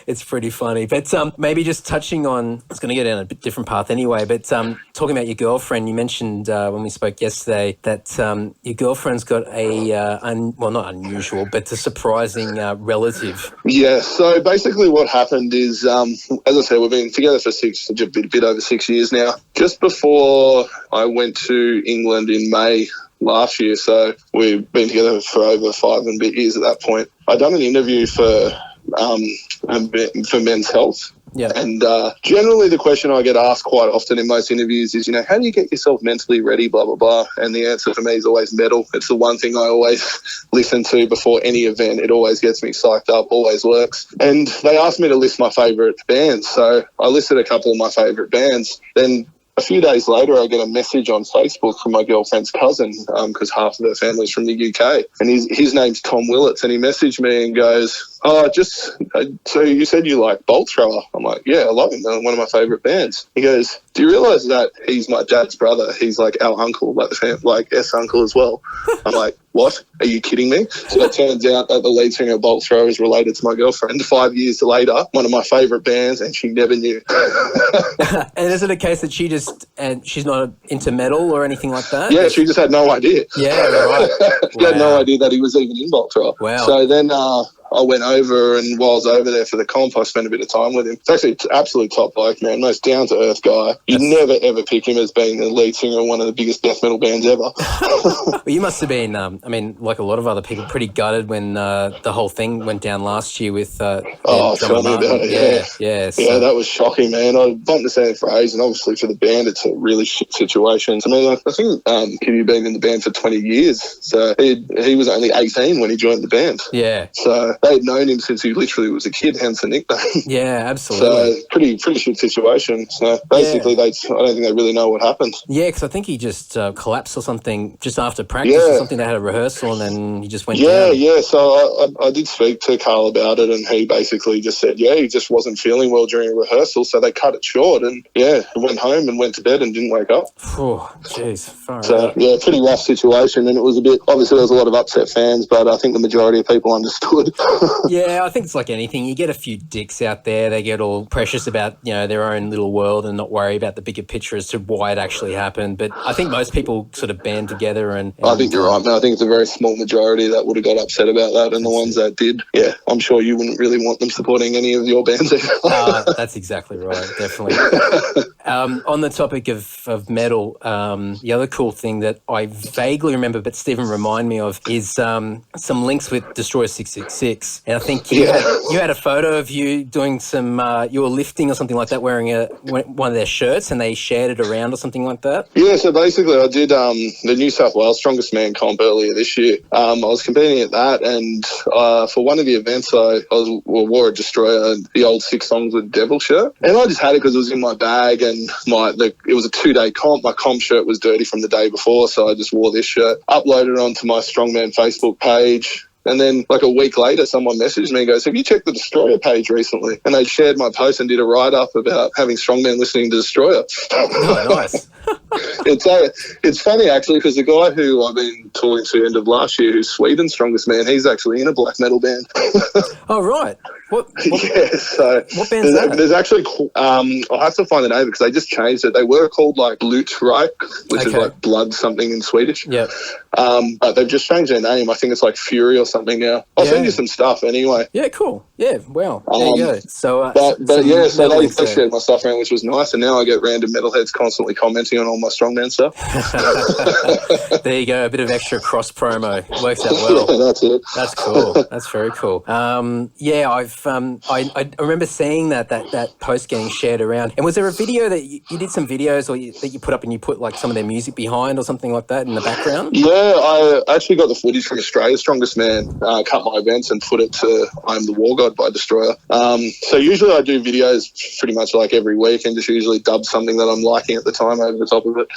It's pretty funny. But maybe just touching on, I was going to go down a bit different path anyway, but talking about your girlfriend, you mentioned when we spoke yesterday that your girlfriend's got not unusual, but a surprising relative.
Yeah, so basically what happened is, as I said, we've been together for a bit over 6 years now. Just before I went to England in May last year, so we've been together for over 5 and a bit years at that point. I'd done an interview for Men's Health.
Yeah.
And generally the question I get asked quite often in most interviews is, how do you get yourself mentally ready, blah, blah, blah. And the answer for me is always metal. It's the one thing I always listen to before any event. It always gets me psyched up, always works. And they asked me to list my favourite bands. So I listed a couple of my favourite bands. Then a few days later, I get a message on Facebook from my girlfriend's cousin, because half of her family's from the UK. And his name's Tom Willits, and he messaged me and goes, so you said you like Bolt Thrower? I'm like, yeah, I love him. They're one of my favourite bands. He goes, do you realise that he's my dad's brother? He's like our uncle, like S-uncle as well. I'm like, what? Are you kidding me? So it turns out that the lead singer of Bolt Thrower is related to my girlfriend. 5 years later, one of my favourite bands, and she never knew.
And is it a case that she's not into metal or anything like that?
Yeah, she just had no idea.
Yeah, right.
She had no idea that he was even in Bolt Thrower.
Wow.
So then I went over, and while I was over there for the comp, I spent a bit of time with him. It's actually an absolute top bloke, man. Most down-to-earth guy. You'd never, ever pick him as being the lead singer of one of the biggest death metal bands ever.
Well, you must have been, like a lot of other people, pretty gutted when the whole thing went down last year with
tell me about it,
Yeah,
yeah, that was shocking, man. I bumped the sand for ages, and obviously for the band, it's a really shit situation. I mean, I think Kitty'd been in the band for 20 years, so he was only 18 when he joined the band.
Yeah.
So they'd known him since he literally was a kid, hence the nickname.
Yeah, absolutely.
So pretty shit situation. So basically, I don't think they really know what happened.
Yeah, because I think he just collapsed or something just after practice or something. They had a rehearsal and then he just went down.
Yeah. So I did speak to Carl about it, and he basically just said, he just wasn't feeling well during a rehearsal, so they cut it short, and went home and went to bed and didn't wake up.
Oh, jeez.
So, pretty rough situation, and it was obviously there was a lot of upset fans, but I think the majority of people understood.
Yeah, I think it's like anything. You get a few dicks out there, they get all precious about, their own little world and not worry about the bigger picture as to why it actually happened. But I think most people sort of band together and
I think you're right, man. I think it's a very small majority that would have got upset about that, and the ones that did, I'm sure you wouldn't really want them supporting any of your bands either.
That's exactly right, definitely. On the topic of metal, the other cool thing that I vaguely remember, but Stephen reminded me of, is some links with Destroyer 666. And I think you had a photo of you doing some, you were lifting or something like that, wearing one of their shirts, and they shared it around or something like that. Yeah,
so basically I did the New South Wales Strongest Man comp earlier this year. I was competing at that, and for one of the events I wore a Destroyer, the old 6 Songs with Devil shirt, and I just had it because it was in my bag, and it was a 2-day comp. My comp shirt was dirty from the day before, so I just wore this shirt, uploaded it onto my Strongman Facebook page. And then like a week later, someone messaged me and goes, have you checked the Destroyer page recently? And they shared my post and did a write-up about having Strongman listening to Destroyer.
Oh, nice.
It's funny, actually, because the guy who I've been talking to end of last year, who's Sweden's strongest man, he's actually in a black metal band.
Oh, right. What band's that?
There's actually, I'll have to find the name because they just changed it. They were called like Blutreich, which is like blood something in Swedish.
Yeah.
But they've just changed their name. I think it's like Fury or something now. I'll send you some stuff anyway.
Yeah, cool. Yeah, wow. There you go. So,
so they shared my stuff around, which was nice. And now I get random metalheads constantly commenting on all my Strongman stuff.
There you go. A bit of extra cross promo. Works out well.
Yeah, that's it.
That's cool. That's very cool. I remember seeing that post getting shared around. And was there a video that you did some videos that you put up and you put like some of their music behind or something like that in the background?
Yeah, I actually got the footage from Australia's Strongest Man, cut my events and put it to I'm the War God by Destroyer. So usually I do videos pretty much like every week and just usually dub something that I'm liking at the time over the top of it.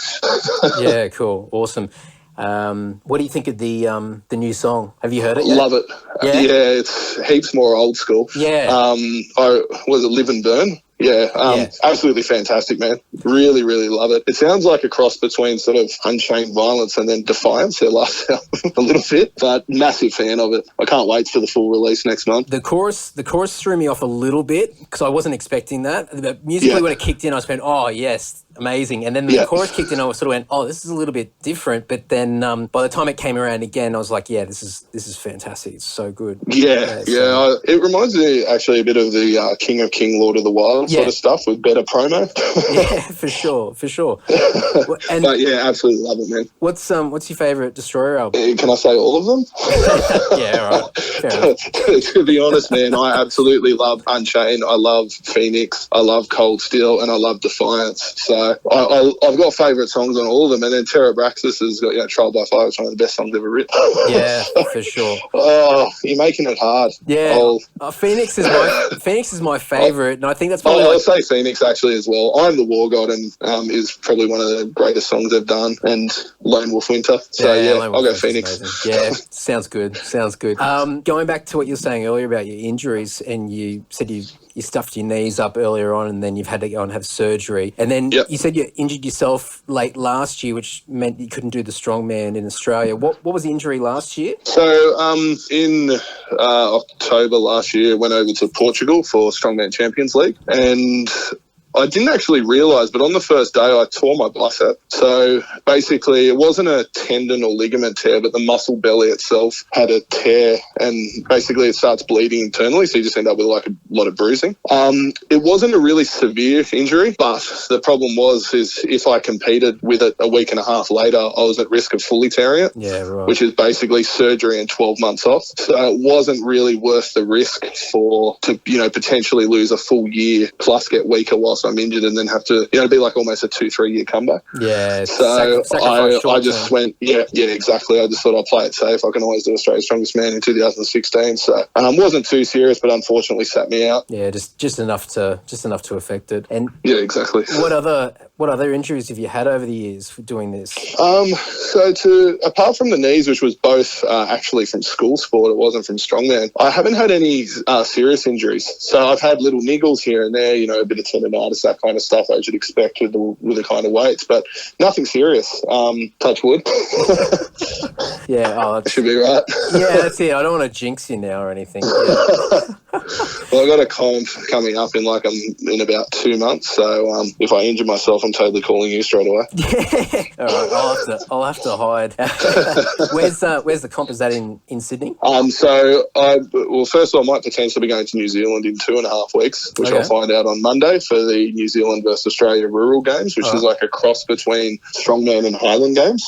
Yeah, cool. Awesome. What do you think of the new song? Have you heard it yet?
Love it.
Yeah,
it's heaps more old school.
Yeah.
Was it Live and Burn? Yeah, absolutely fantastic, man. Really, really love it. It sounds like a cross between sort of Unchained Violence and then Defiance, their last album, a little bit, but massive fan of it. I can't wait for the full release next month.
The chorus threw me off a little bit because I wasn't expecting that. But musically, when it kicked in, I was going, oh, yes, amazing. And then the chorus kicked in, I sort of went, oh, this is a little bit different. But then by the time it came around again, I was like, yeah, this is fantastic. It's so good.
It reminds me actually a bit of the King of King, Lord of the Wild sort of stuff with better promo.
Yeah, for sure. And
but yeah, absolutely love it, man.
What's your favourite Destroyer album?
Can I say all of them?
Yeah, all right. Fair enough.
To be honest, man, I absolutely love Unchained. I love Phoenix. I love Cold Steel, and I love Defiance. So I've got favourite songs on all of them, and then Terrabraxis has got Trial by Fire, which is one of the best songs ever written.
Yeah, for sure.
Oh, you're making it hard.
Yeah, Phoenix is my favourite, and I think that's probably.
I'll say Phoenix actually as well. I'm the War God, and is probably one of the greatest songs they've done, and Lone Wolf Winter. So I'll go Phoenix.
Yeah, sounds good. Going back to what you were saying earlier about your injuries, and you said you stuffed your knees up earlier on, and then you've had to go and have surgery, and then you said you injured yourself late last year, which meant you couldn't do the Strongman in Australia. What was the injury last year?
So in October last year, I went over to Portugal for Strongman Champions League, and I didn't actually realise, but on the first day I tore my bicep. So basically it wasn't a tendon or ligament tear, but the muscle belly itself had a tear, and basically it starts bleeding internally, so you just end up with like a lot of bruising. It wasn't a really severe injury, but the problem is if I competed with it a week and a half later, I was at risk of fully tearing it, which is basically surgery and 12 months off. So it wasn't really worth the risk to potentially lose a full year plus get weaker whilst I'm injured and then have to, be like almost a 2-3 year comeback.
Yeah.
So I just went, exactly. I just thought I'd play it safe. I can always do Australia's Strongest Man in 2016. So wasn't too serious, but unfortunately sat me out.
Yeah, just enough to affect it. And
yeah, exactly.
What other injuries have you had over the years for doing this?
So apart from the knees, which was both actually from school sport, it wasn't from Strongman, I haven't had any serious injuries. So I've had little niggles here and there, a bit of tendonitis, that kind of stuff I should expect with the kind of weights, but nothing serious. Touch wood.
Yeah,
that should be right.
Yeah, that's it. I don't want to jinx you now or anything. Yeah.
Well, I've got a comp coming up in about 2 months, so if I injure myself, I'm totally calling you straight away.
Yeah. All right, I'll have to hide. Where's the comp? Is that in Sydney?
First of all, I might potentially be going to New Zealand in 2.5 weeks, which I'll find out on Monday for the New Zealand versus Australia Rural Games, which is like a cross between Strongman and Highland Games.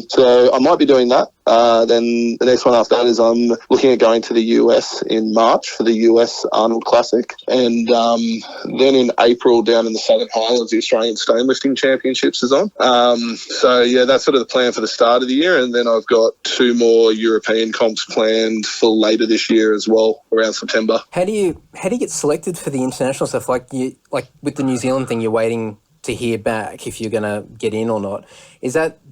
So I might be doing that. Then the next one after that is I'm looking at going to the US in March for the US Arnold Classic, and then in April down in the Southern Highlands the Australian Stonelifting Championships is on. That's sort of the plan for the start of the year, and then I've got 2 more European comps planned for later this year as well, around September.
How do you get selected for the international stuff? Like with the New Zealand thing, you're waiting to hear back if you're going to get in or not.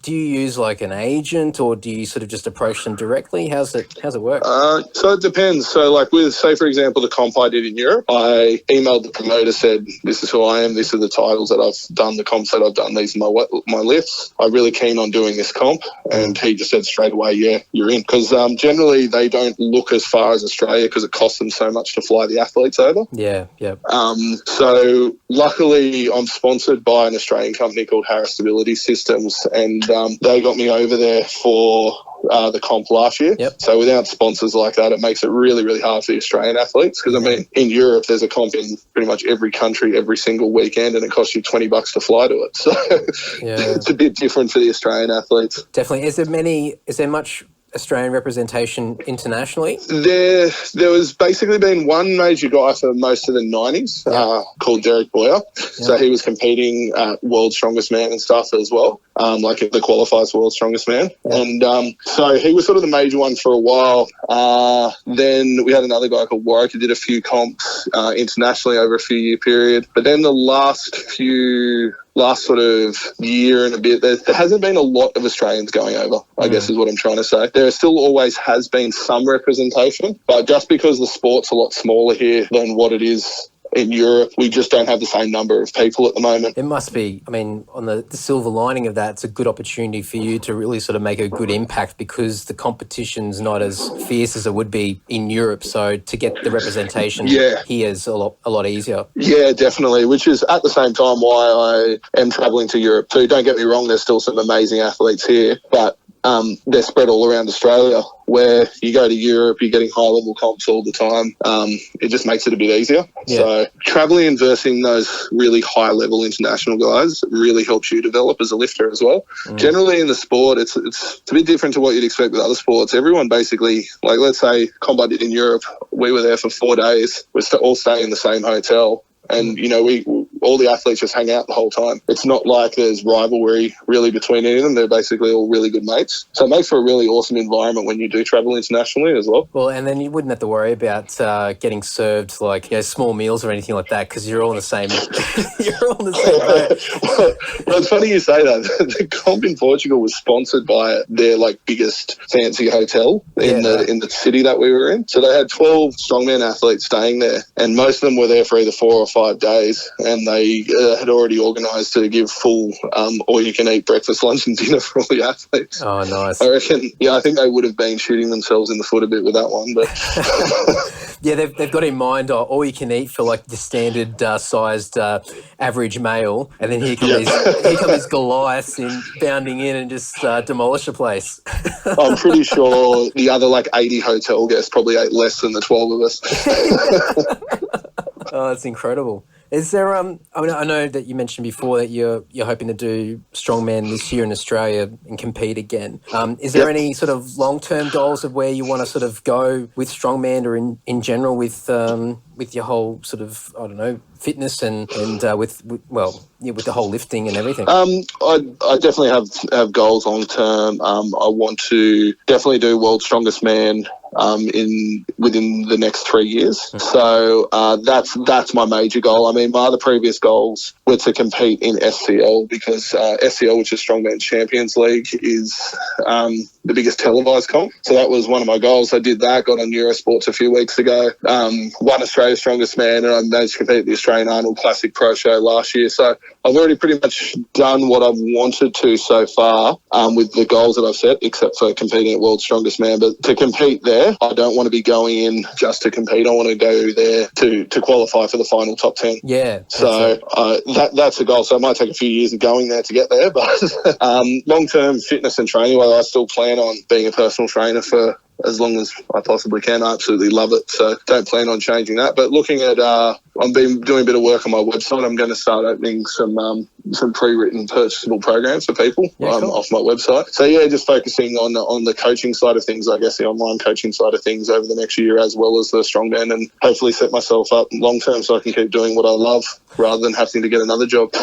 Do you use like an agent, or do you sort of just approach them directly? How's it work?
So it depends. So like with, say for example, the comp I did in Europe, I emailed the promoter, said, this is who I am, this are the titles that I've done, the comps that I've done, these are my lifts. I'm really keen on doing this comp. And he just said straight away, yeah, you're in. Because generally they don't look as far as Australia because it costs them so much to fly the athletes over.
Yeah.
So luckily I'm sponsored by an Australian company called Harris Stability Systems, and they got me over there for the comp last year.
Yep.
So without sponsors like that, it makes it really, really hard for the Australian athletes. Because, I mean, in Europe, there's a comp in pretty much every country every single weekend, and it costs you $20 to fly to it. So it's a bit different for the Australian athletes.
Definitely. Is there much Australian representation internationally?
There was basically been one major guy for most of the 90s called Derek Boyer. So he was competing at World's Strongest Man and stuff as well, like the qualifiers for World's Strongest Man. And so he was sort of the major one for a while. Then we had another guy called Warwick who did a few comps internationally over a few year period. But then the last sort of year and a bit, there hasn't been a lot of Australians going over, I guess is what I'm trying to say. There still always has been some representation, but just because the sport's a lot smaller here than what it is in Europe, we just don't have the same number of people at the moment.
It must be, I mean, on the silver lining of that, it's a good opportunity for you to really sort of make a good impact because the competition's not as fierce as it would be in Europe. So to get the representation here is a lot easier. Yeah,
definitely, which is at the same time why I am travelling to Europe too. Don't get me wrong, there's still some amazing athletes here, but they're spread all around Australia. Where you go to Europe, you're getting high-level comps all the time. It just makes it a bit easier. Yeah. So travelling and versing those really high-level international guys really helps you develop as a lifter as well. Generally in the sport, it's a bit different to what you'd expect with other sports. Everyone basically, like let's say combat did in Europe, we were there for 4 days. We're all staying in the same hotel. And, you know, all the athletes just hang out the whole time. It's not like there's rivalry really between any of them. They're basically all really good mates. So it makes for a really awesome environment when you do travel internationally as well.
Well, and then you wouldn't have to worry about getting served like small meals or anything like that because you're all in the same. You're all in the same boat.
Well, it's funny you say that. The comp in Portugal was sponsored by their biggest fancy hotel in the city that we were in. So they had 12 strongman athletes staying there, and most of them were there for either 4 or 5 days, and they had already organised to give full all-you-can-eat breakfast, lunch and dinner for all the athletes.
Oh, nice.
I reckon, I think they would have been shooting themselves in the foot a bit with that one. But
yeah, they've got in mind all-you-can-eat for the standard sized average male, and then here come these Goliaths bounding in and just demolish the place.
I'm pretty sure the other 80 hotel guests probably ate less than the 12 of us.
Oh, that's incredible. Is there, I know that you mentioned before that you're hoping to do Strongman this year in Australia and compete again. Is there any sort of long-term goals of where you want to sort of go with Strongman or in general with your whole sort of, I don't know, fitness and with the whole lifting and everything?
I definitely have goals long-term. I want to definitely do World's Strongest Man within the next 3 years. So that's my major goal. I mean, my other previous goals were to compete in SCL because SCL, which is Strongman Champions League, is the biggest televised comp. So that was one of my goals. I did that, got on Eurosports a few weeks ago, won Australia's Strongest Man, and I managed to compete at the Australian Arnold Classic Pro Show last year. So I've already pretty much done what I've wanted to so far with the goals that I've set, except for competing at World's Strongest Man. But to compete there, I don't want to be going in just to compete. I want to go there to qualify for the final top 10.
Yeah.
So that's a goal. So it might take a few years of going there to get there. But long-term fitness and training, well, I still plan on being a personal trainer for as long as I possibly can. I absolutely love it. So don't plan on changing that. But looking at, I've been doing a bit of work on my website. I'm going to start opening some pre-written purchasable programs for people off my website. So yeah, just focusing on the coaching side of things, I guess the online coaching side of things over the next year, as well as the Strongman, and hopefully set myself up long term so I can keep doing what I love. rather than having to get another job.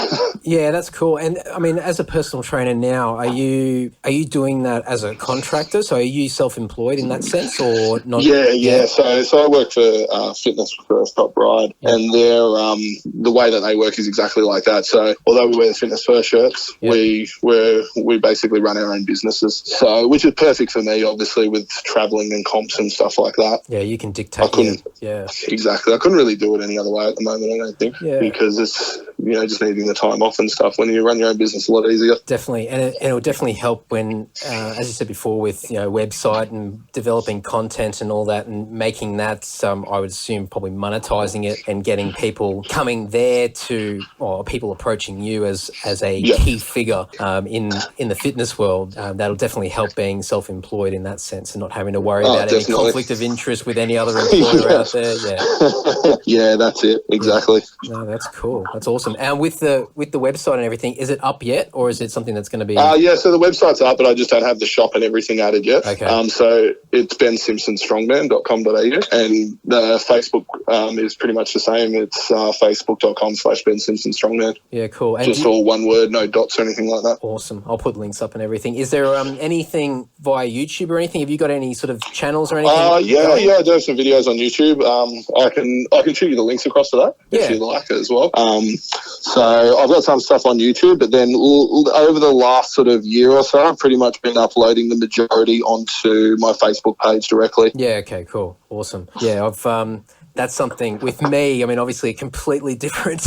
Yeah, that's cool. And I mean, as a personal trainer now, are you doing that as a contractor? So are you self-employed in that sense, or not?
Yeah. So I work for Fitness First Top Ride, and they're the way that they work is exactly like that. So although we wear the Fitness First shirts, we basically run our own businesses. So which is perfect for me, obviously, with traveling and comps and stuff like that.
Yeah, you can dictate.
Exactly. I couldn't really do it any other way at the moment, I don't think, because it's just needing the time off and stuff. When you run your own business, a lot easier.
Definitely, and it will definitely help when, as you said before, with website and developing content and all that, and making that. I would assume probably monetizing it and getting people coming there or people approaching you as a key figure in the fitness world. That'll definitely help being self-employed in that sense and not having to worry about any conflict of interest with any other employer out there. Yeah,
yeah, that's it exactly.
No, that's cool. That's awesome. And with the website and everything, is it up yet, or is it something that's going to be?
So the website's up, but I just don't have the shop and everything added yet.
Okay.
So it's bensimpsonstrongman.com.au, and the Facebook is pretty much the same. It's facebook.com/bensimpsonstrongman.
Yeah, cool. And
just all one word, no dots or anything like that.
Awesome. I'll put links up and everything. Is there anything via YouTube or anything? Have you got any sort of channels or anything?
I do have some videos on YouTube. I can shoot you the links across to that if you like as well. So I've got some stuff on YouTube, but then over the last sort of year or so, I've pretty much been uploading the majority onto my Facebook page directly.
Yeah, okay, cool. Awesome. Yeah, I've that's something with me. I mean, obviously a completely different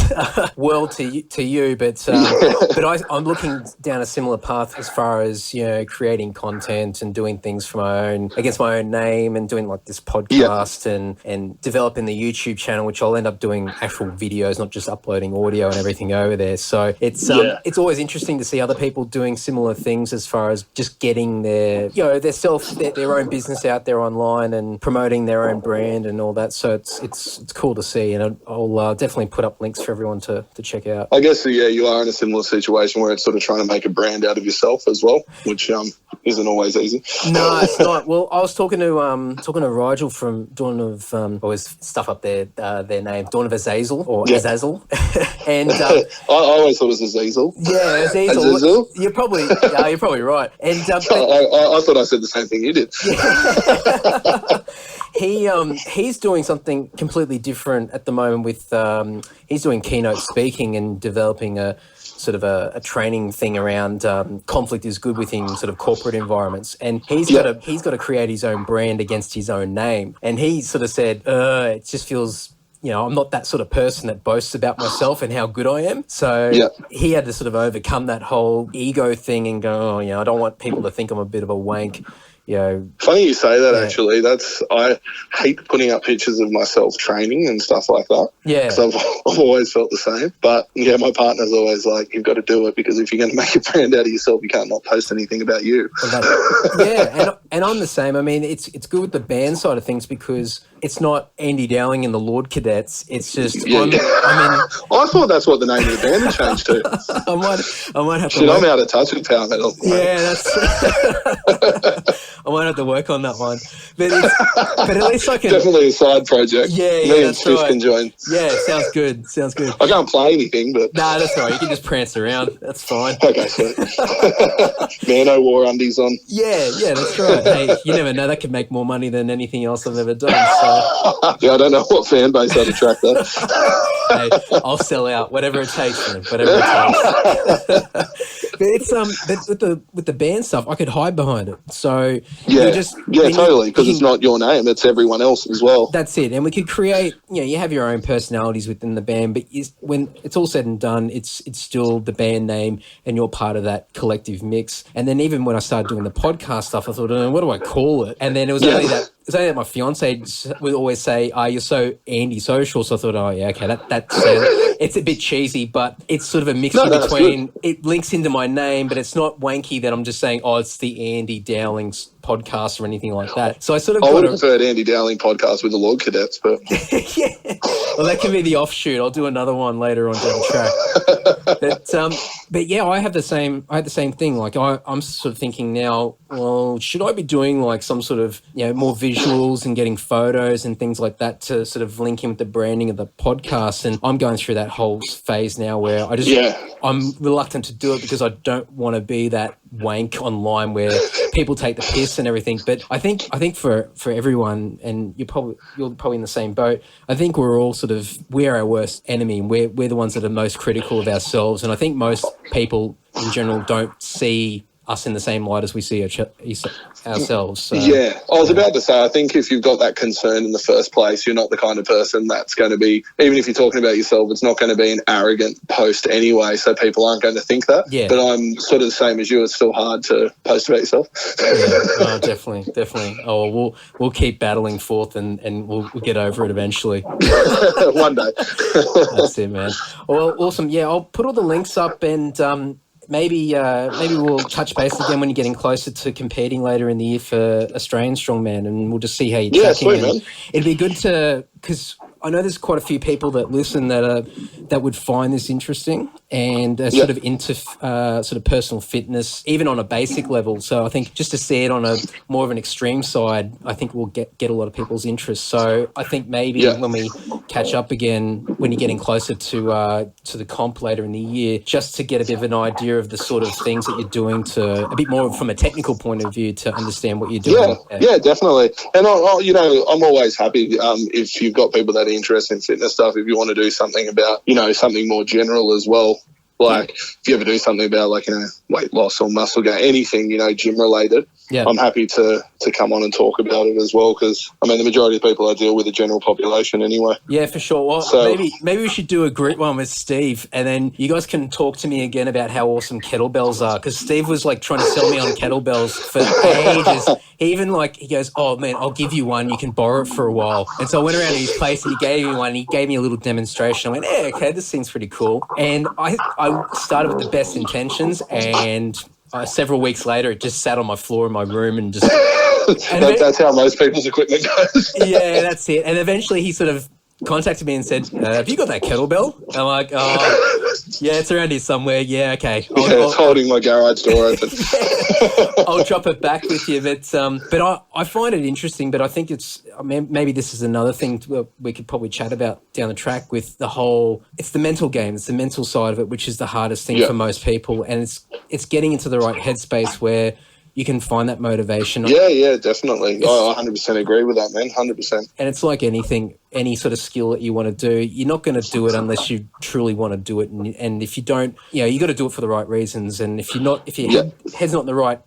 world to you, but I'm looking down a similar path as far as creating content and doing things for against my own name, and doing like this podcast and developing the YouTube channel, which I'll end up doing actual videos, not just uploading audio and everything over there. So it's always interesting to see other people doing similar things as far as just getting their own business out there online and promoting their own brand and all that. So it's cool to see, and I'll definitely put up links for everyone to check out.
I guess you are in a similar situation where it's sort of trying to make a brand out of yourself as well, which isn't always easy.
No, it's not. Well, I was talking to Rigel from Dawn of always stuff up their name, Dawn of Azazel or Azazel, and
I always thought it was Azazel.
Yeah, Azazel. You're probably right. And
I thought I said the same thing you did.
He's doing something completely different at the moment with he's doing keynote speaking and developing a sort of a training thing around conflict is good within sort of corporate environments, and he's got to create his own brand against his own name, and he sort of said it just feels I'm not that sort of person that boasts about myself and how good I am. So he had to sort of overcome that whole ego thing and go, I don't want people to think I'm a bit of a wank.
Funny you say that, actually. I hate putting up pictures of myself training and stuff like that. Yeah. Because I've always felt the same. But, my partner's always like, you've got to do it, because if you're going to make a brand out of yourself, you can't not post anything about you.
And I'm the same. I mean, it's good with the band side of things, because it's not Andy Dowling and the Lord Cadets. It's just,
I thought that's what the name of the band had changed to.
I might have to.
Shit, I'm out of touch with power metal.
Yeah, that's. I might have to work on that one, but at least I can.
Definitely a side project. Me and Sis can join.
Yeah, sounds good.
I can't play anything, but
that's all right. You can just prance around. That's fine.
Okay, sweet. Mano wore undies on.
Yeah, that's right. Hey, you never know. That could make more money than anything else I've ever done. So.
I don't know what fan base I'd attract that.
Hey, I'll sell out, whatever it takes, man. Whatever it takes. But it's but with the band stuff, I could hide behind it. So
totally, because it's not your name; it's everyone else as well.
That's it, and we could create. You have your own personalities within the band, but when it's all said and done, it's still the band name, and you're part of that collective mix. And then even when I started doing the podcast stuff, I thought, what do I call it? And then it was only that. It's only that my fiance would always say, you're so anti-social. So I thought, that's it's a bit cheesy, but it's sort of a mixture between, it links into my name, but it's not wanky that I'm just saying, it's the Andy Dowling podcast or anything like that. So I sort of
I would have preferred Andy Dowling podcast with the Lord Cadets, but
yeah. Well, that can be the offshoot. I'll do another one later on down the track. But yeah, I had the same thing. Like I'm sort of thinking now, well, should I be doing like some sort of, more visuals and getting photos and things like that to sort of link in with the branding of the podcast? And I'm going through that whole phase now where I'm reluctant to do it because I don't want to be that wank online where people take the piss and everything. But I think for everyone, and you're probably in the same boat, I think we're our worst enemy. We're the ones that are most critical of ourselves. And I think most people in general don't see us in the same light as we see ourselves. So,
yeah, I was about to say, I think if you've got that concern in the first place, you're not the kind of person that's going to be, even if you're talking about yourself, it's not going to be an arrogant post anyway, so people aren't going to think that.
Yeah.
But I'm sort of the same as you. It's still hard to post about yourself.
Yeah, definitely. Oh, we'll keep battling forth and we'll get over it eventually.
One day.
That's it, man. Well, awesome. Yeah, I'll put all the links up and maybe we'll touch base again when you're getting closer to competing later in the year for Australian Strongman, and we'll just see how you're tracking.
Yeah, sweet, man.
It'd be good to, because I know there's quite a few people that listen that would find this interesting and are sort of into sort of personal fitness, even on a basic level. So I think just to see it on a more of an extreme side, I think we'll get a lot of people's interest. So I think maybe when we catch up again, when you're getting closer to the comp later in the year, just to get a bit of an idea of the sort of things that you're doing, to a bit more from a technical point of view, to understand what you're doing.
Yeah, definitely. And I'm always happy if you've got people that are interested in fitness stuff, if you want to do something about, something more general as well. Like if you ever do something about weight loss or muscle gain, anything, gym related, I'm happy to come on and talk about it as well, because, the majority of people I deal with are general population anyway. Yeah,
for sure. Well, so, maybe we should do a group one with Steve, and then you guys can talk to me again about how awesome kettlebells are, because Steve was trying to sell me on kettlebells for ages. He even he goes, oh man, I'll give you one, you can borrow it for a while. And so I went around to his place and he gave me one, and he gave me a little demonstration. I went, yeah, okay, this seems pretty cool. And I started with the best intentions, and several weeks later, it just sat on my floor in my room and just...
that's how most people's equipment goes.
Yeah, that's it. And eventually he sort of contacted me and said, have you got that kettlebell? And I'm like, oh, yeah, it's around here somewhere. Yeah, okay.
It's holding my garage door open.
I'll drop it back with you. But I find it interesting, but I think maybe this is another thing we could probably chat about down the track with it's the mental game. It's the mental side of it, which is the hardest thing for most people. And it's getting into the right headspace where you can find that motivation.
Yeah, definitely. I 100% agree with that, man, 100%.
And it's like anything, any sort of skill that you want to do, you're not going to do it unless you truly want to do it. And if you don't, you got to do it for the right reasons. And if your head's not in the right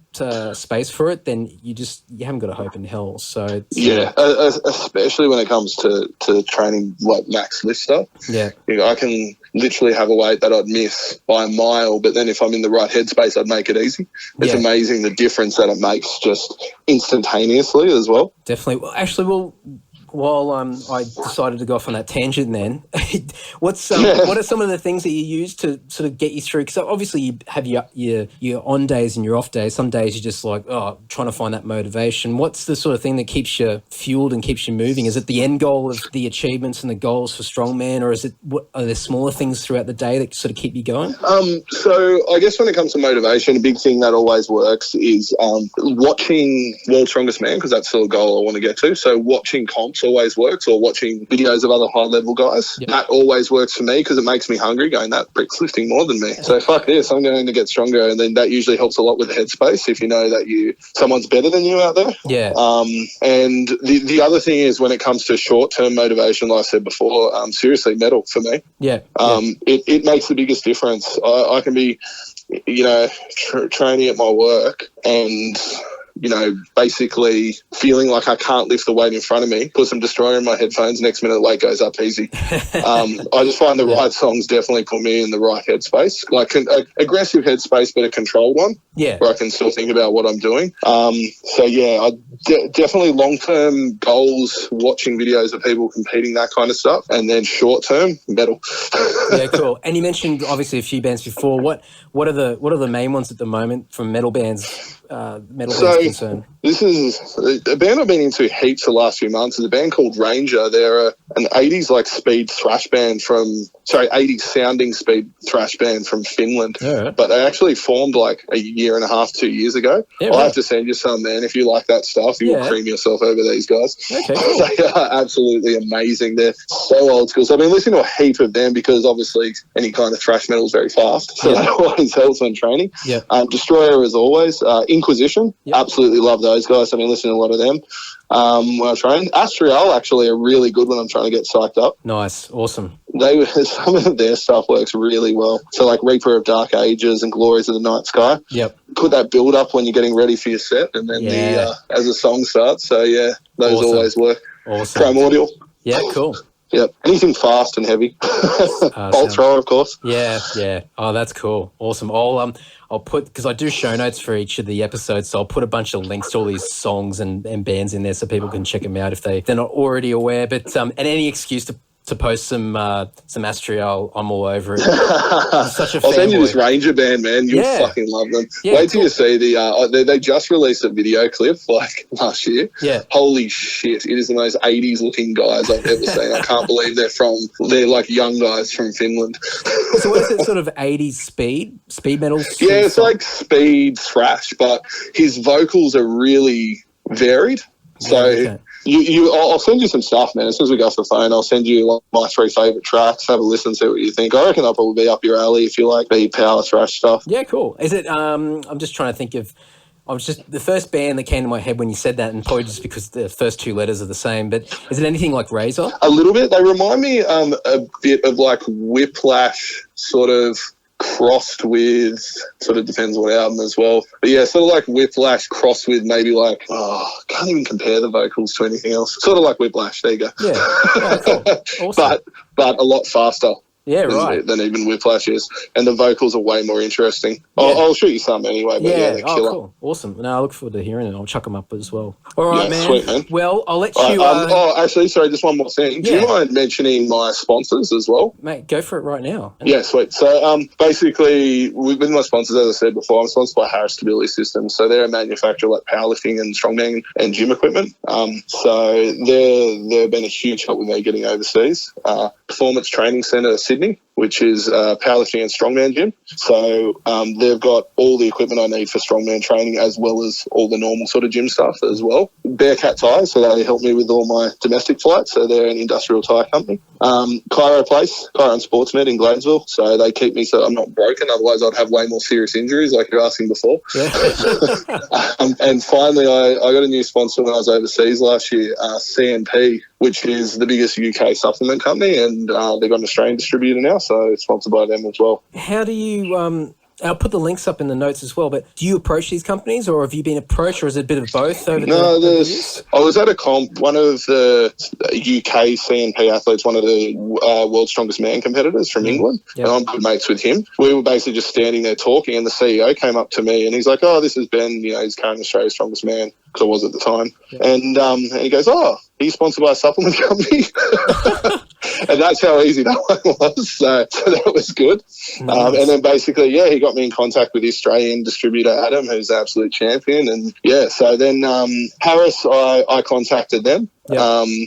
space for it, then you haven't got a hope in hell. So
especially when it comes to training like max lift stuff.
Yeah,
I can literally have a weight that I'd miss by a mile, but then if I'm in the right headspace, I'd make it easy. It's amazing the difference that it makes just instantaneously as well.
Definitely. Well, actually, while I decided to go off on that tangent then, what are some of the things that you use to sort of get you through? Because obviously you have your on days and your off days. Some days you're just trying to find that motivation. What's the sort of thing that keeps you fueled and keeps you moving? Is it the end goal of the achievements and the goals for Strongman, or are there smaller things throughout the day that sort of keep you going?
So I guess when it comes to motivation, a big thing that always works is watching World's Strongest Man, because that's still a goal I want to get to. So watching comps always works, or watching videos of other high level guys. Yep. That always works for me because it makes me hungry, going, that prick's lifting more than me. So fuck this, I'm going to get stronger. And then that usually helps a lot with the headspace if you know that someone's better than you out there.
Yeah.
And the other thing is when it comes to short-term motivation, like I said before, seriously, metal for me.
Yeah.
It makes the biggest difference. I can be, training at my work and basically feeling like I can't lift the weight in front of me, put some Destroyer in my headphones, next minute the weight goes up easy. I just find the right songs definitely put me in the right headspace, like an aggressive headspace, but a controlled one, where I can still think about what I'm doing. Definitely long-term goals, watching videos of people competing, that kind of stuff, and then short-term, metal.
Yeah, cool. And you mentioned obviously a few bands before. What are the main ones at the moment from metal bands? Concerned?
This is a band I've been into heaps the last few months. Is a band called Ranger. They're an 80s like speed thrash band 80s sounding speed thrash band from Finland.
Yeah.
But they actually formed like a year and a half, 2 years ago.
Yeah,
I'll
right.
have to send you some, man. If you like that stuff, you will cream yourself over these guys.
Okay, cool.
They are absolutely amazing. They're so old school. So I've been listening to a heap of them because obviously any kind of thrash metal is very fast. So that always helps when training.
Yeah.
Destroyer as always. Inquisition. Yep. Absolutely love those guys. I've been listening to a lot of them when I train. Astrial, actually, a really good one I'm trying to get psyched up.
Nice. Awesome.
Some of their stuff works really well. So like Reaper of Dark Ages and Glories of the Night Sky.
Yep.
Put that build up when you're getting ready for your set and then as the song starts. So yeah, those always work.
Awesome.
Primordial.
Yeah, cool.
Yep. Anything fast and heavy. Bolt thrower, of course.
Yeah, yeah. Oh, that's cool. Awesome. I'll put, because I do show notes for each of the episodes, so I'll put a bunch of links to all these songs and bands in there so people can check them out if they're not already aware. But and any excuse to post some Astrial, I'm all over it. I'm such a
I'll send you
fanboy.
this Ranger band, man. You'll fucking love them. Wait till you see they just released a video clip like last year.
Yeah.
Holy shit. It is the most 80s looking guys I've ever seen. I can't believe they're like young guys from Finland.
So what is it, sort of 80s speed metal?
Yeah, it's like speed thrash, but his vocals are really varied. So I'll send you some stuff, man. As soon as we go off the phone, I'll send you like my 3 favourite tracks. Have a listen, see what you think. I reckon that'll probably be up your alley if you like the power thrash stuff.
Yeah, cool. Is it? I'm just trying to think of. The first band that came to my head when you said that, and probably just because the first 2 letters are the same. But is it anything like Razor?
A little bit. They remind me a bit of like Whiplash, sort of crossed with, sort of depends what album as well. But yeah, sort of like Whiplash crossed with maybe like, can't even compare the vocals to anything else. Sort of like Whiplash. There you go.
Yeah. Oh, cool. Awesome.
but a lot faster.
Yeah, right.
Than even Whiplash is. And the vocals are way more interesting. Yeah. I'll shoot you some anyway. But they're killer.
Cool. Awesome. No, I look forward to hearing it. I'll chuck them up as well. All right, man.
Sweet, man.
Well, I'll let you...
actually, sorry, just one more thing. Do you mind mentioning my sponsors as well?
Mate, go for it right now.
Yeah, sweet. So, basically, with my sponsors, as I said before, I'm sponsored by Harris Stability Systems. So they're a manufacturer like powerlifting and strongman and gym equipment. So they've been a huge help with me getting overseas. Performance Training Centre Sydney, which is powerlifting and strongman gym. So they've got all the equipment I need for strongman training as well as all the normal sort of gym stuff as well. Bearcat Tyres, so they help me with all my domestic flights. So they're an industrial tyre company. Cairo Place, Cairo and Sportsmed in Gladesville. So they keep me so I'm not broken. Otherwise, I'd have way more serious injuries like you're asking before. Yeah. And finally, I got a new sponsor when I was overseas last year, CNP, which is the biggest UK supplement company, and they've got an Australian distributor now, so it's sponsored by them as well.
How do you... I'll put the links up in the notes as well, but do you approach these companies or have you been approached, or is it a bit of both over the years?
I was at a comp, one of the UK CNP athletes, one of the world's strongest man competitors from England, and I'm good mates with him. We were basically just standing there talking, and the CEO came up to me and he's like, this is Ben, he's currently Australia's strongest man, because I was at the time. And he goes, he's sponsored by a supplement company. And that's how easy that one was. So that was good. Nice. And then basically, he got me in contact with the Australian distributor, Adam, who's the absolute champion. And so then Harris, I contacted them. Yep.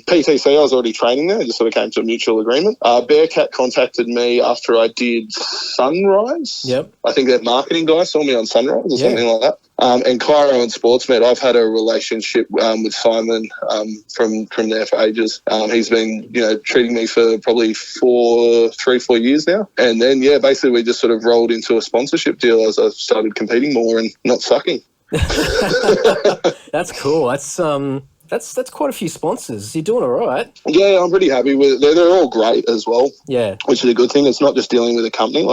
PTC, I was already training there. I just sort of came to a mutual agreement. Bearcat contacted me after I did Sunrise. Yep. I think their marketing guy saw me on Sunrise or something like that. And Cairo and Sportsmed, I've had a relationship with Simon from there for ages. He's been, treating me for probably 3-4 years now. And then, basically we just sort of rolled into a sponsorship deal as I started competing more and not sucking.
That's cool. That's quite a few sponsors. You're doing all right.
Yeah, I'm pretty happy with it. They're all great as well. Yeah. Which is a good thing. It's not just dealing with a company.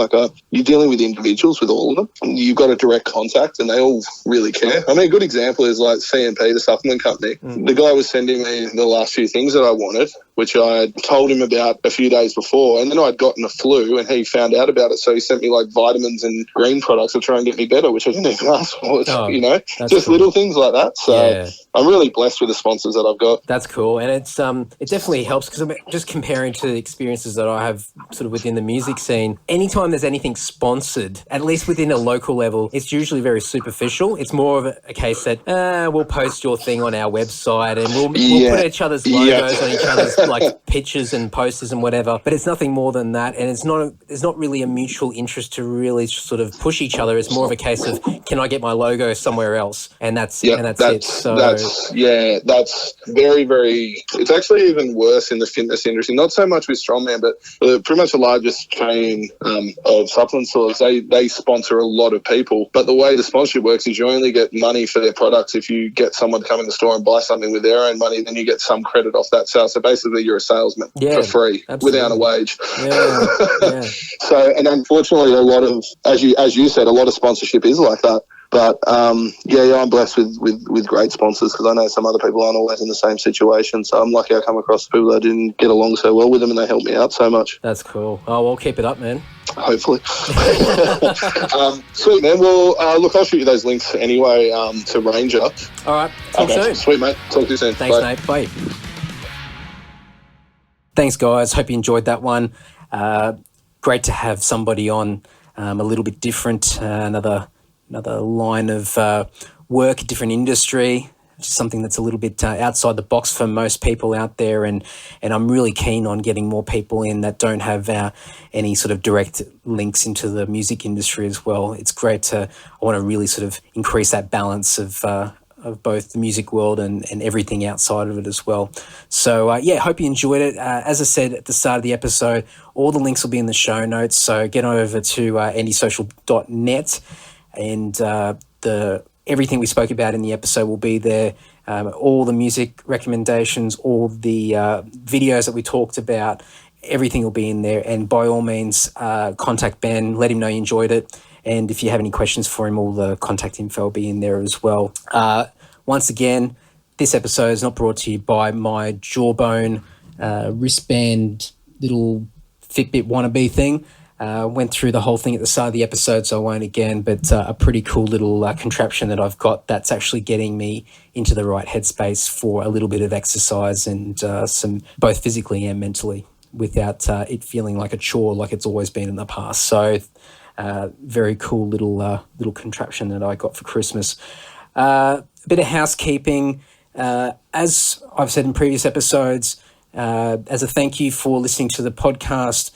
You're dealing with individuals with all of them. And you've got a direct contact and they all really care. I mean, a good example is like CNP, the supplement company. The guy was sending me the last few things that I wanted. which I had told him about a few days before. And then I'd gotten a flu and he found out about it. So he sent me like vitamins and green products to try and get me better, which I didn't even ask for, just
cool.
Little things like that. So
yeah.
I'm really blessed with the sponsors that I've got.
That's cool. And it's it definitely helps because I'm just comparing to the experiences that I have sort of within the music scene. Anytime there's anything sponsored, at least within a local level, it's usually very superficial. It's more of a case that we'll post your thing on our website and we'll put each other's logos on each other's like pictures and posters and whatever. But it's nothing more than that. And it's not really a mutual interest to really sort of push each other. It's more of a case of, can I get my logo somewhere else? And that's it. So
that's very, very, it's actually even worse in the fitness industry, not so much with Strongman, but pretty much the largest chain of supplement stores, they sponsor a lot of people. But the way the sponsorship works is you only get money for their products if you get someone to come in the store and buy something with their own money, then you get some credit off that sale. So basically you're a salesman for free, without a wage.
Yeah.
So, and unfortunately a lot of, as you said, a lot of sponsorship is like that. But I'm blessed with great sponsors because I know some other people aren't always in the same situation. So I'm lucky I come across people that didn't get along so well with them and they helped me out so much.
That's cool. Oh, well, keep it up, man.
Hopefully. Sweet, man. Well, look, I'll shoot you those links anyway to Ranger.
All right. Talk soon.
Sweet, mate. Talk to you soon.
Thanks,
Bye.
mate. Bye. Thanks, guys. Hope you enjoyed that one. Great to have somebody on a little bit different, another line of work, a different industry, just something that's a little bit outside the box for most people out there. And I'm really keen on getting more people in that don't have any sort of direct links into the music industry as well. It's great I want to really sort of increase that balance of both the music world and everything outside of it as well. So, hope you enjoyed it. As I said at the start of the episode, all the links will be in the show notes. So get over to andysocial.net. And everything we spoke about in the episode will be there. All the music recommendations, all the videos that we talked about, everything will be in there. And by all means, contact Ben, let him know you enjoyed it. And if you have any questions for him, all the contact info will be in there as well. Once again, this episode is not brought to you by my Jawbone wristband little Fitbit wannabe thing. Went through the whole thing at the start of the episode, so I won't again, but a pretty cool little contraption that I've got that's actually getting me into the right headspace for a little bit of exercise and some both physically and mentally without it feeling like a chore like it's always been in the past. So very cool little contraption that I got for Christmas. A bit of housekeeping. As I've said in previous episodes, as a thank you for listening to the podcast,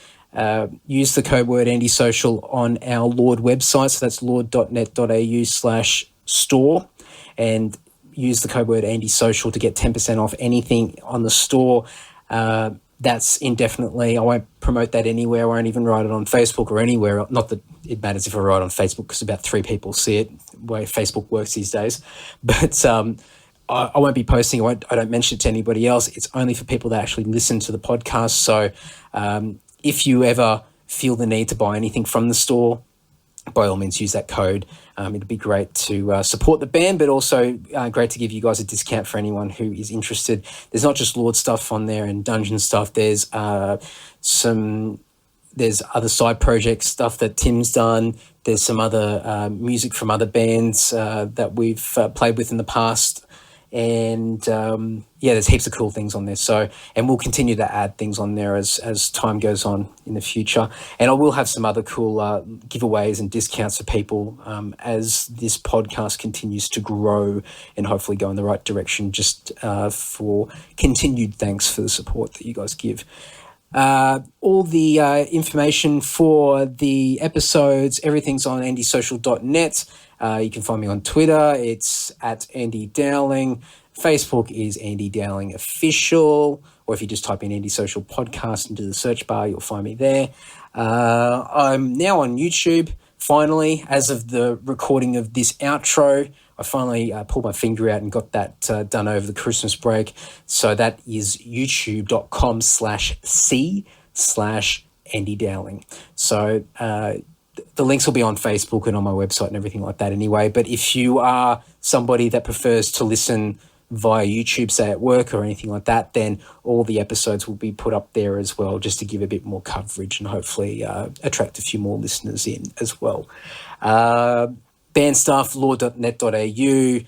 use the code word AndySocial on our Lord website. So that's lord.net.au/store, and use the code word AndySocial to get 10% off anything on the store. That's indefinitely. I won't promote that anywhere. I won't even write it on Facebook or anywhere. Not that it matters if I write on Facebook because about 3 people see it, the way Facebook works these days. But I won't be posting. I don't mention it to anybody else. It's only for people that actually listen to the podcast. So if you ever feel the need to buy anything from the store, by all means use that code. It'd be great to support the band, but also great to give you guys a discount for anyone who is interested. There's not just Lord stuff on there and Dungeon stuff. There's there's other side project stuff that Tim's done. There's some other music from other bands that we've played with in the past. And there's heaps of cool things on there. So, and we'll continue to add things on there as time goes on in the future. And I will have some other cool giveaways and discounts for people as this podcast continues to grow and hopefully go in the right direction. Just for continued thanks for the support that you guys give. All the information for the episodes, everything's on andysocial.net. You can find me on Twitter. It's at Andy Dowling. Facebook is Andy Dowling Official. Or if you just type in Andy Social Podcast into the search bar, you'll find me there. I'm now on YouTube. Finally, as of the recording of this outro, I finally pulled my finger out and got that done over the Christmas break. So that is youtube.com/c/Andy Dowling. So the links will be on Facebook and on my website and everything like that anyway. But if you are somebody that prefers to listen via YouTube, say at work or anything like that, then all the episodes will be put up there as well, just to give a bit more coverage and hopefully attract a few more listeners in as well. Band staff, law.net.au.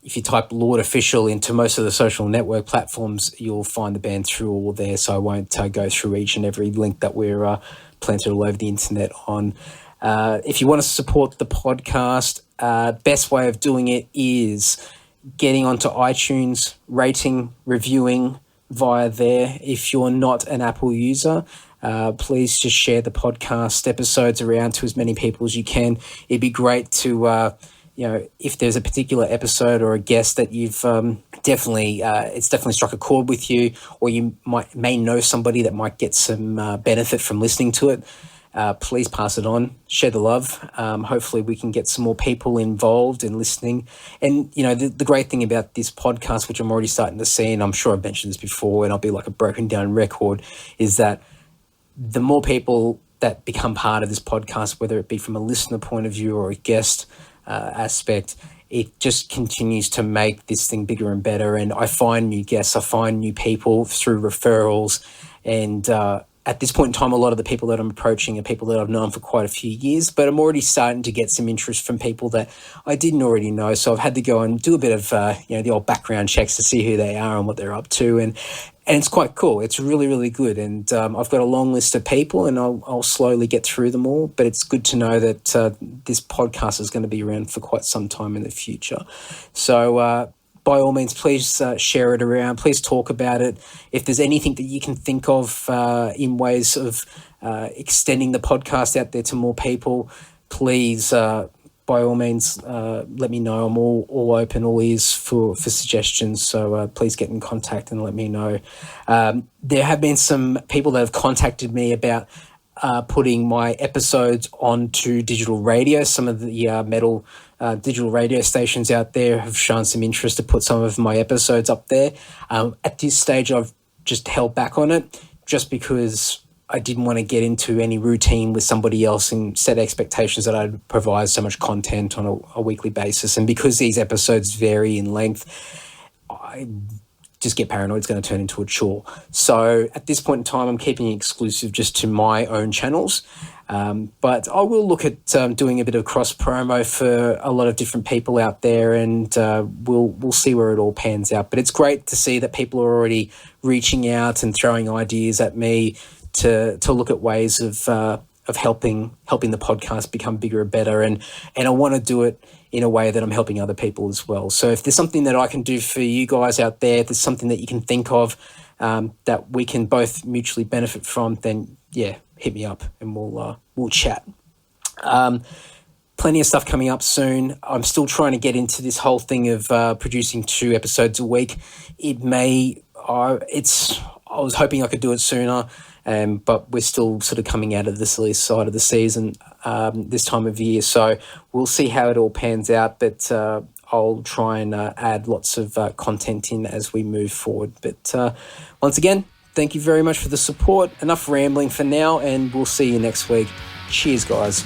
If you type Lord Official into most of the social network platforms, you'll find the band through all there, so I won't go through each and every link that we're planted all over the internet on. If you want to support the podcast, best way of doing it is getting onto iTunes, rating, reviewing via there. If you're not an Apple user, please just share the podcast episodes around to as many people as you can. It'd be great to, if there's a particular episode or a guest that you've it's definitely struck a chord with you, or you may know somebody that might get some benefit from listening to it, please pass it on, share the love. Hopefully we can get some more people involved in listening. And, the great thing about this podcast, which I'm already starting to see, and I'm sure I've mentioned this before and I'll be like a broken down record, is that the more people that become part of this podcast, whether it be from a listener point of view or a guest aspect, it just continues to make this thing bigger and better. And I find new guests, I find new people through referrals. And at this point in time, a lot of the people that I'm approaching are people that I've known for quite a few years, but I'm already starting to get some interest from people that I didn't already know. So I've had to go and do a bit of, the old background checks to see who they are and what they're up to. And it's quite cool. It's really, really good. And I've got a long list of people, and I'll slowly get through them all. But it's good to know that this podcast is going to be around for quite some time in the future. So by all means, please share it around. Please talk about it. If there's anything that you can think of in ways of extending the podcast out there to more people, please, by all means, let me know. I'm all open, all ears for suggestions. So please get in contact and let me know. There have been some people that have contacted me about putting my episodes onto digital radio. Some of the metal digital radio stations out there have shown some interest to put some of my episodes up there. At this stage, I've just held back on it just because I didn't want to get into any routine with somebody else and set expectations that I'd provide so much content on a weekly basis. And because these episodes vary in length, I just get paranoid it's going to turn into a chore. So at this point in time, I'm keeping it exclusive just to my own channels. But I will look at doing a bit of cross promo for a lot of different people out there, and we'll see where it all pans out. But it's great to see that people are already reaching out and throwing ideas at me to look at ways of helping the podcast become bigger and better. And I want to do it in a way that I'm helping other people as well. So if there's something that I can do for you guys out there, if there's something that you can think of that we can both mutually benefit from, then yeah, hit me up and we'll chat. Plenty of stuff coming up soon. I'm still trying to get into this whole thing of producing 2 episodes a week. I was hoping I could do it sooner, but we're still sort of coming out of the silly side of the season this time of year. So we'll see how it all pans out, but I'll try and add lots of content in as we move forward. But once again, thank you very much for the support. Enough rambling for now, and we'll see you next week. Cheers, guys.